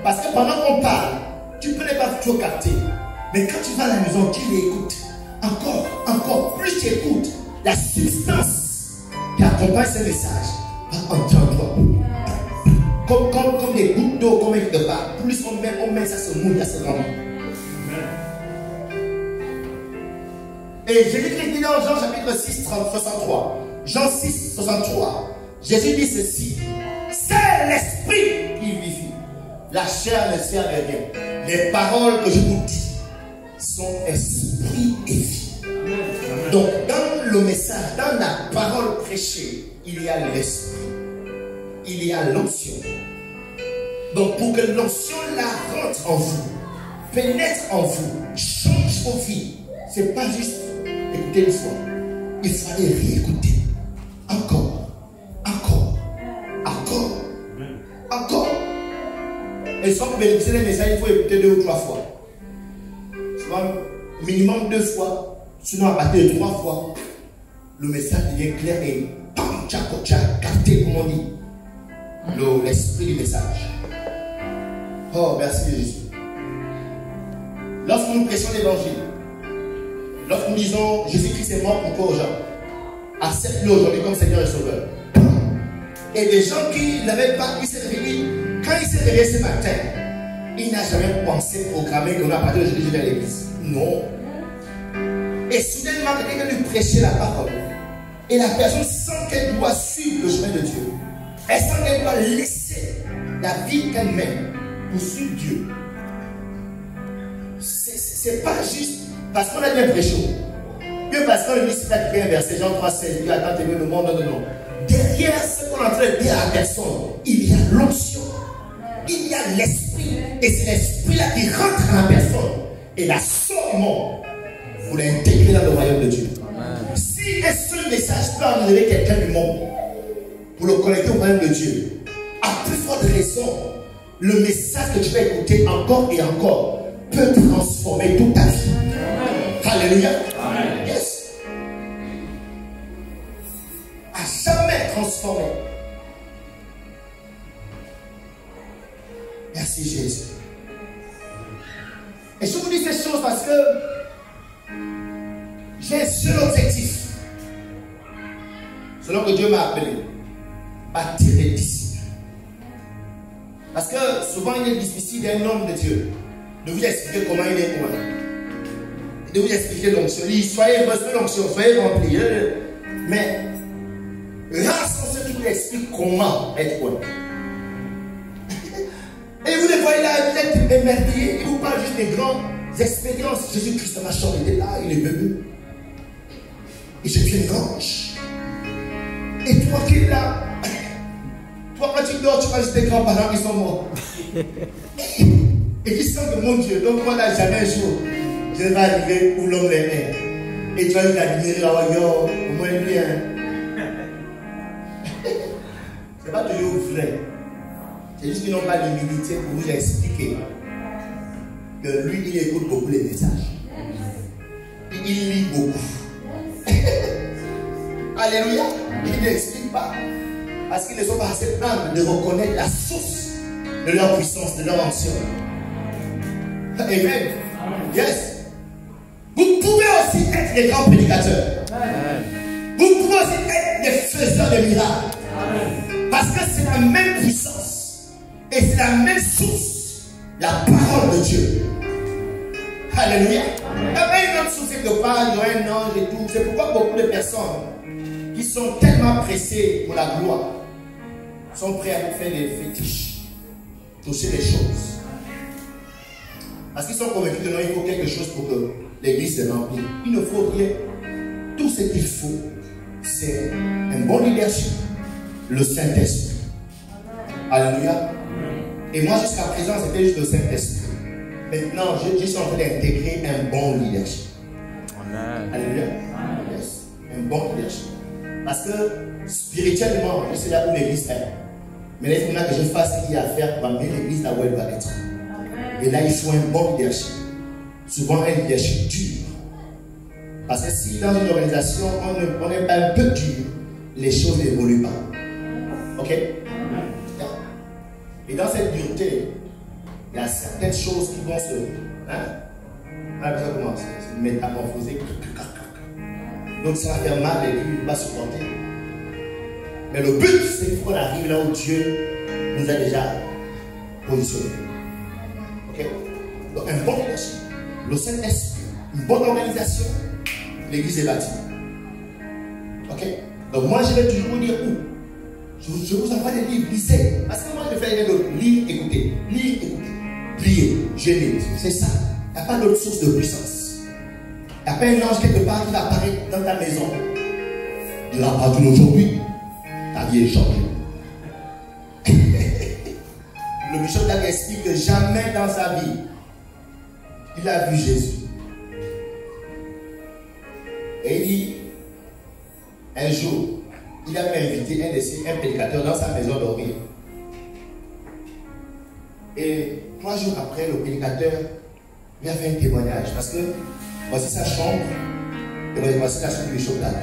Parce que pendant qu'on parle, tu peux ne pas trop capter. Mais quand tu vas à la maison, tu l'écoutes. Encore plus tu écoutes, la substance qui accompagne ce message va entrer en toi. Comme des gouttes d'eau, comme avec de part. Plus on met ça se mouille, ça se remplit. Et Jésus-Christ dit dans Jean chapitre 6, 63. Jean 6, 63. Jésus dit ceci. C'est l'esprit qui vivifie. La chair ne sert à rien. Les paroles que je vous dis sont esprit et vie. Donc dans le message, dans la parole prêchée, il y a l'esprit. Il y a l'onction. Donc pour que l'onction la rentre en vous, pénètre en vous, change vos vies, c'est pas juste écouter une fois. Il faut aller réécouter. Encore. Et si on bénéficie des messages, il faut écouter 2 ou 3 fois. Souvent, minimum 2 fois. Sinon, à partir de 3 fois, le message devient clair et capté, comme on dit. L'esprit du message. Oh, merci Jésus. Lorsque nous prêchons l'évangile, lorsque nous disons Jésus-Christ est mort pour toi aux gens, accepte-le aujourd'hui comme Seigneur et Sauveur. Et des gens qui n'avaient pas, qui s'est réveillé, quand il s'est réveillé ce matin, il n'a jamais pensé, programmé qu'on a parlé de Jésus à l'église. Non. Et soudainement, quelqu'un lui prêcher la parole. Et la personne sent qu'elle doit suivre le chemin de Dieu. Elle sent qu'elle doit laisser la vie qu'elle mène pour suivre Dieu. C'est pas juste parce qu'on a bien prêché. Que parce qu'on dit, si tu as créé un verset, Jean 3, 16, Dieu attend t'aimer le monde, non. Derrière ce qu'on est en train de dire à la personne, il y a l'onction, il y a l'esprit, et c'est l'esprit-là qui rentre dans la personne et la sort du monde pour l'intégrer dans le royaume de Dieu. Si un seul message peut enlever quelqu'un du monde pour le connecter au royaume de Dieu, à plus forte raison, le message que tu vas écouter encore et encore peut transformer toute ta vie. Alléluia. Amen. Yes. À jamais transformé. Merci Jésus. Et je vous dis ces choses parce que j'ai un seul objectif. Selon que Dieu m'a appelé, bâtir des disciples. Parce que souvent il est difficile d'un homme de Dieu de vous expliquer comment il est loin. De vous expliquer l'onction. Soyez reçus l'onction, soyez remplis. Mais rares sont ceux qui vous expliquent comment être loin. Et vous les voyez là, vous êtes émerveillés, il vous parle juste des grandes expériences. Jésus-Christ dans ma chambre, il est là, il est bébé. Et j'ai vu un ange. Et toi qui es là, toi quand tu dors, tu vois juste des grands-parents qui sont morts. Et qui sentent que mon Dieu, donc moi là, jamais un jour, je vais arriver où l'homme est. Et tu vas juste admirer là, yo, au moins bien. C'est pas toujours vrai. C'est juste qu'ils n'ont pas l'humilité pour vous expliquer que lui, il écoute beaucoup les messages. Il lit beaucoup. Alléluia. Il n'explique pas. Parce qu'ils ne sont pas assez humbles de reconnaître la source de leur puissance, de leur onction. Amen. Yes. Vous pouvez aussi être des grands prédicateurs. Vous pouvez aussi être des faiseurs de miracles. Parce que c'est la même puissance. Et c'est la même source. La parole de Dieu. Alléluia. Il y a une autre source quelque part, il y a un ange et tout. C'est pourquoi beaucoup de personnes qui sont tellement pressées pour la gloire sont prêts à faire des fétiches, toucher les choses. Parce qu'ils sont convaincus que non, il faut quelque chose pour que l'église se remplisse. Il ne faut rien. Tout ce qu'il faut, c'est un bon leadership, le Saint-Esprit. Alléluia. Et moi, jusqu'à présent, c'était juste le Saint-Esprit. Maintenant, je suis en train d'intégrer un bon leadership. Alléluia. Yes. Un bon leadership. Parce que spirituellement, je sais là où l'église est. Mais là, il faut que je fasse ce qu'il y a à faire pour amener l'église là où elle va être. Et là, il faut un bon leadership. Souvent, un leadership dur. Parce que si dans une organisation, on n'est pas un peu dur, les choses n'évoluent pas. Ok? Et dans cette dureté, il y a certaines choses qui vont se... ça commence, se métamorphoser. Donc ça va faire mal et puis il ne va pas supporter. Mais le but, c'est qu'on arrive là où Dieu nous a déjà positionnés. Ok? Donc un bon leadership, le Saint-Esprit, une bonne organisation, l'église est bâtie. Ok? Donc moi je vais toujours vous dire où. Je vous envoie des livres, lisez. Parce que moi je fais rien d'autre. Lire, écouter. Lire, écouter. Prier, jeûner. C'est ça. Il n'y a pas d'autre source de puissance. Il n'y a pas un ange quelque part qui va apparaître dans ta maison. Il n'a pas dit aujourd'hui. Ta vie est changée. Le bishop Dag explique que jamais dans sa vie, il a vu Jésus. Et il dit, un jour, il avait invité un prédicateur dans sa maison dormir. Et 3 jours après, le prédicateur lui a fait un témoignage. Parce que voici sa chambre et voici la chambre du bishop Dag.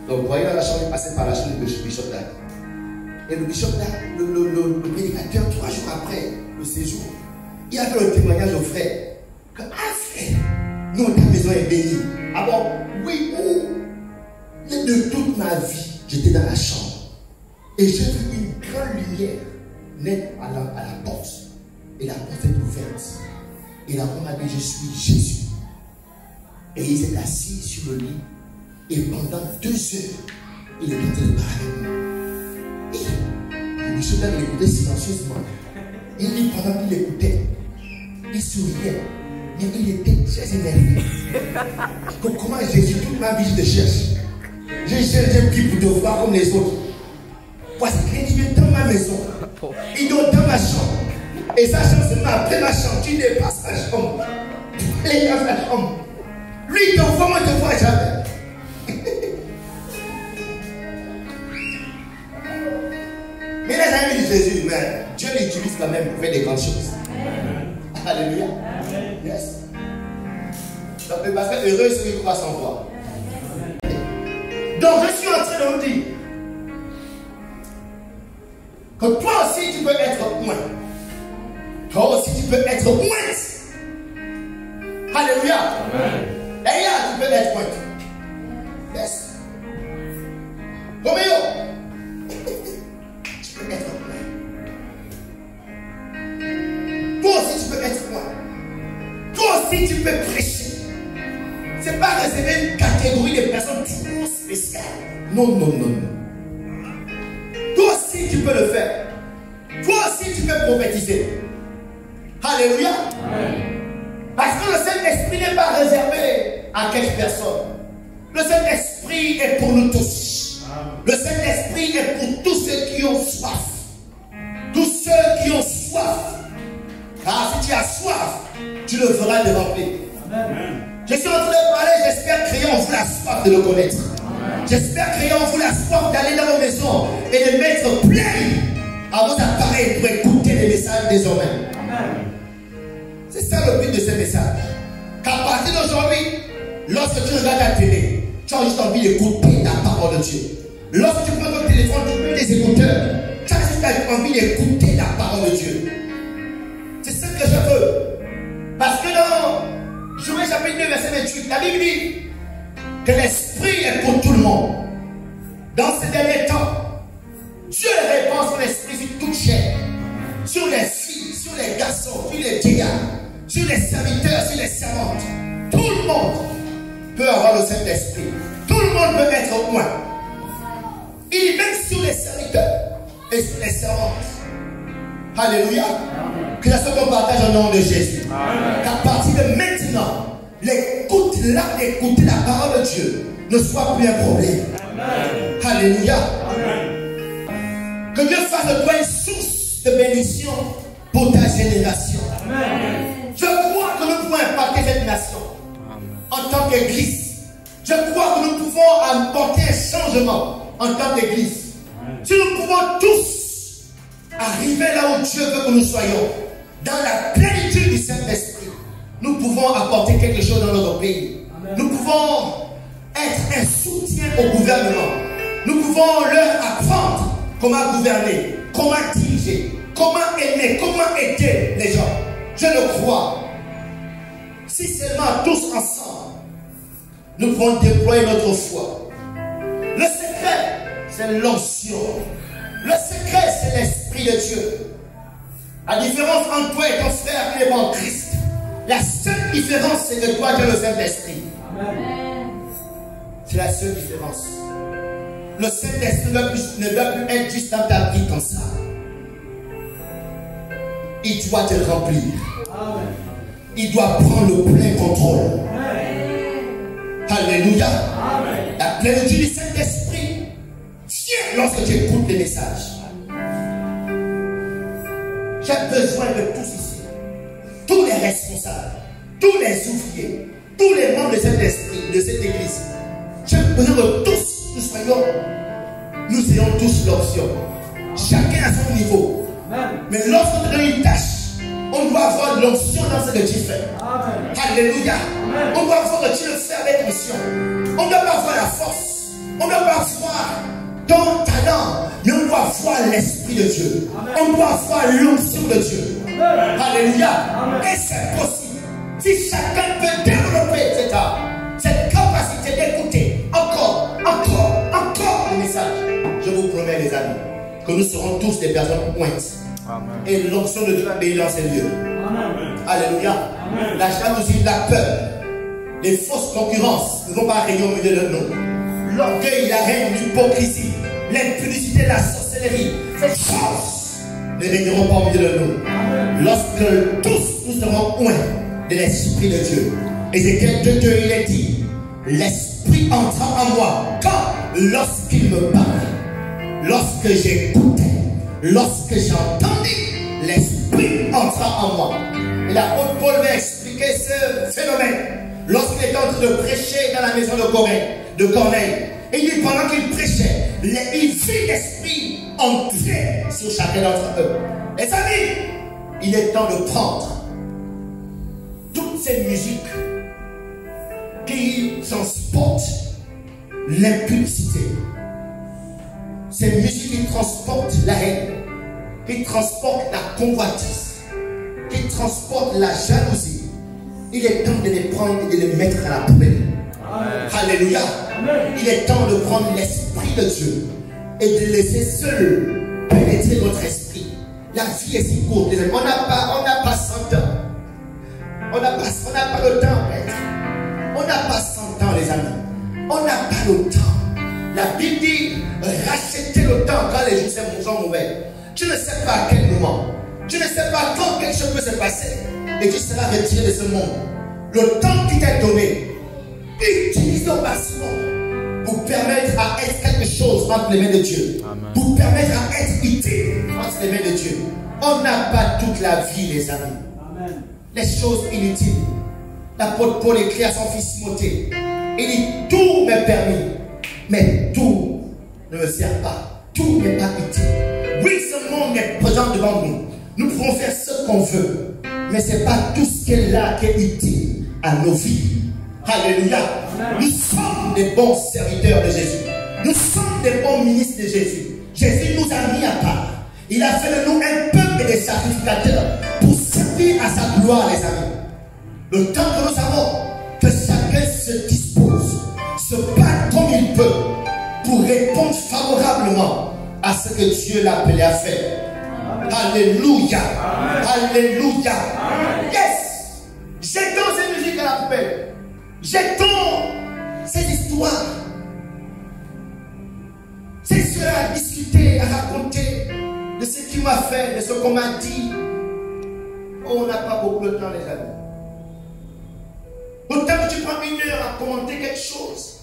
Donc vous voyez dans la chambre, il passait par la chambre du bishop Dag. Et le bishop Dag, le prédicateur, 3 jours après le séjour, il a fait un témoignage au frère. Que, ah frère, non, ta maison est bénie. Ah bon, oui, oh. De toute ma vie, j'étais dans la chambre. Et j'ai vu une grande lumière naître à la porte. Et la porte est ouverte. Et la femme m'a dit, je suis Jésus. Et il s'est assis sur le lit. Et pendant 2 heures, il est en train de parler. Et le bishop il écoutait silencieusement. Et lui, pendant qu'il écoutait, il souriait. Mais il était très énervé. Donc comment Jésus, toute ma vie, je te cherche. J'ai pris pour te voir comme les autres. Voici qu'il est dans ma maison. Il est dans ma chambre. Et sa chambre, c'est après ma chambre. Tu dépasses ma chambre. Tu es dans sa chambre. Lui, il te voit, moi, je ne te vois jamais. Mais là, j'ai dit Jésus, mais Dieu l'utilise quand même pour faire des grandes choses. Alléluia. Yes. Donc, parce que heureux ceux qui croient sans voir. Donc, je suis en train de vous dire que toi aussi tu peux être moins. Toi aussi tu peux être moins. Alléluia. Et là, tu peux être moins. Yes. Roméo, tu peux être moins. Toi aussi tu peux être moins. Toi aussi tu peux prêcher. Ce n'est pas réservé une catégorie de personnes trop spéciales. Non, non, non, non. Toi aussi tu peux le faire. Toi aussi tu peux prophétiser. Alléluia. Amen. Parce que le Saint-Esprit n'est pas réservé à quelques personnes. Le Saint-Esprit est pour nous tous. Le Saint-Esprit est pour tous ceux qui ont soif. Tous ceux qui ont soif. Car si tu as soif, tu le feras de remplir. Je suis en train de parler, j'espère créer en vous la soif de le connaître. J'espère créer en vous la soif d'aller dans vos maisons et de mettre plein à vos appareils pour écouter les messages désormais. C'est ça le but de ce message. Qu'à partir d'aujourd'hui, lorsque tu regardes la télé, tu as juste envie d'écouter la parole de Dieu. Lorsque tu prends ton téléphone, tu mets des écouteurs, tu as juste envie d'écouter la parole de Dieu. C'est ce que je veux. Parce que dans Joël chapitre 2, verset 28, la Bible dit que l'esprit est pour tout le monde. Dans ces derniers temps, Dieu répand son esprit sur toute chair, sur les filles, sur les garçons, sur les vieillards, sur les serviteurs, sur les servantes. Tout le monde peut avoir le Saint-Esprit. Tout le monde peut être au moins. Il est même sur les serviteurs et sur les servantes. Alléluia. Que ce soit qu'on partage au nom de Jésus. Qu'à partir de maintenant, écouter la parole de Dieu ne soit plus un problème. Alléluia. Que Dieu fasse de toi une source de bénédiction pour ta génération. Je crois que nous pouvons impacter cette nation en tant qu'Église. Je crois que nous pouvons apporter un changement en tant qu'Église. Si nous pouvons tous arriver là où Dieu veut que nous soyons, dans la plénitude du Saint-Esprit, nous pouvons apporter quelque chose dans notre pays. Nous pouvons être un soutien au gouvernement. Nous pouvons leur apprendre comment gouverner, comment diriger, comment aimer, comment aider les gens. Je le crois. Si seulement tous ensemble, nous pouvons déployer notre foi. Le secret, c'est l'onction. Le secret, c'est l'Esprit de Dieu. La différence entre toi et ton frère qui est en Christ, la seule différence, c'est que toi, tu as le Saint-Esprit. C'est la seule différence. Le Saint-Esprit ne doit plus être juste dans ta vie comme ça. Il doit te remplir. Il doit prendre le plein contrôle. Alléluia. La plénitude du Saint-Esprit vient lorsque tu écoutes les messages. J'ai besoin de tous ici, tous les responsables, tous les ouvriers, tous les membres de cet esprit, de cette église. J'ai besoin de tous, nous ayons tous l'option. Chacun à son niveau. Mais lorsqu'on te donne une tâche, on doit avoir l'option dans ce que tu fais. Alléluia. On doit voir que tu le fais avec mission. On ne doit pas voir la force. On ne doit pas voir ton talent. Mais on doit voir l'Esprit de Dieu. On doit voir l'onction de Dieu. Alléluia. Et c'est possible. Si chacun peut développer cette capacité d'écouter encore le message, je vous promets, les amis, que nous serons tous des personnes pointes. Et l'onction de Dieu va bénir dans ces lieux. Alléluia. La jalousie, la peur, les fausses concurrences ne vont pas régner au milieu de nous. L'orgueil, la haine, l'hypocrisie, l'impudicité, la sorcellerie, ces choses ne régneront pas au milieu de nous. Lorsque tous nous serons points de l'Esprit de Dieu. Ézéchiel 2:2, il est dit, l'Esprit entra en moi quand, lorsqu'il me parlait, lorsque j'écoutais, lorsque j'entendais, l'Esprit entra en moi. Et l'apôtre Paul va expliquer ce phénomène lorsqu'il était en train de prêcher dans la maison de Corneille. Et il dit, pendant qu'il prêchait, il vit l'Esprit entrer sur chacun d'entre eux. Les amis, il est temps de prendre toutes ces musiques qui transportent l'impudicité. Ces musiques qui transportent la haine, qui transportent la convoitise, qui transportent la jalousie. Il est temps de les prendre et de les mettre à la poubelle. Alléluia. Il est temps de prendre l'Esprit de Dieu et de laisser seul pénétrer notre esprit. La vie est si courte, les amis. On n'a pas 100 ans. On n'a pas le temps, maître. On n'a pas 100 ans, les amis. On n'a pas le temps. La Bible dit racheter le temps quand les jours sont mauvais. Tu ne sais pas à quel moment. Tu ne sais pas quand quelque chose peut se passer et tu seras retiré de ce monde. Le temps qui t'est donné, utilise au maximum pour permettre à être quelque chose entre les mains de Dieu. Amen. Pour permettre à être utile entre les mains de Dieu. On n'a pas toute la vie, les amis. Amen. Les choses inutiles. L'apôtre Paul écrit à son fils Timothée. Il dit, tout m'est permis, mais tout ne me sert pas. Tout n'est pas utile. Oui, ce monde est présent devant nous. Nous pouvons faire ce qu'on veut, mais ce n'est pas tout ce qui est là qui est utile à nos vies. Alléluia. Nous sommes des bons serviteurs de Jésus. Nous sommes des bons ministres de Jésus. Jésus nous a mis à part. Il a fait de nous un peuple et des sacrificateurs pour servir à sa gloire, les amis. Le temps que nous avons, que chacun se dispose, se bat comme il peut pour répondre favorablement à ce que Dieu l'a appelé à faire. Alléluia. Alléluia. Yes. Jetons ces musiques à la poubelle. Jetons ces histoires. C'est cela à discuter, à raconter de ce qu'il m'a fait, de ce qu'on m'a dit. Oh, on n'a pas beaucoup de temps, les amis. Autant que tu prends 1 heure à commenter quelque chose,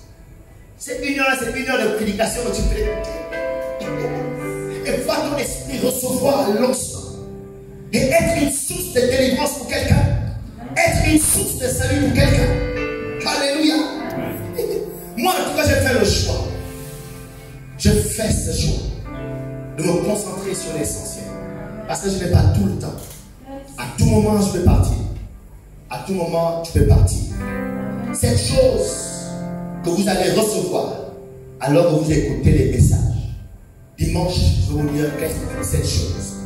c'est 1 heure, c'est 1 heure de prédication que tu peux écouter. Et voir ton esprit recevoir l'onction. Et être une source de délivrance pour quelqu'un. Être une source de salut pour quelqu'un. Alléluia. Moi, en tout cas, j'ai fait le choix. Je fais ce choix de me concentrer sur l'essentiel. Parce que je n'ai pas tout le temps. À tout moment, je peux partir. À tout moment, tu peux partir. Cette chose que vous allez recevoir alors que vous écoutez les messages. Dimanche, je vais vous dire cette chose.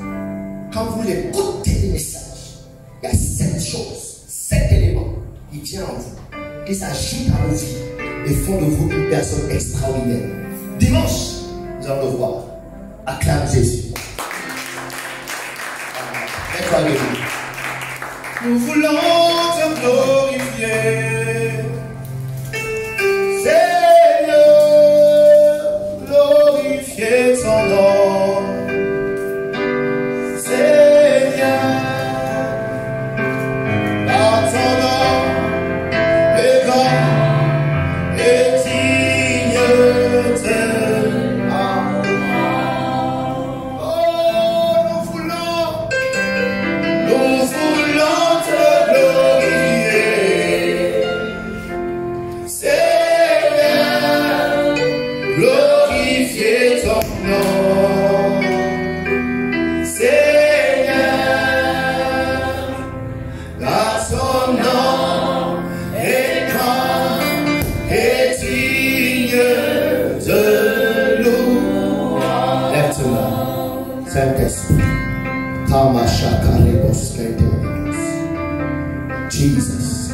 Quand vous écoutez les messages, il y a 7 choses, 7 éléments qui viennent en vous, qui s'ajoutent à vos vies et font de vous une personne extraordinaire. Dimanche, nous allons le voir. Acclame Jésus. Nous voulons te glorifier, Seigneur, glorifier ton nom, Seigneur, par ton nom est grand et digne de Saint-Esprit, Jesus,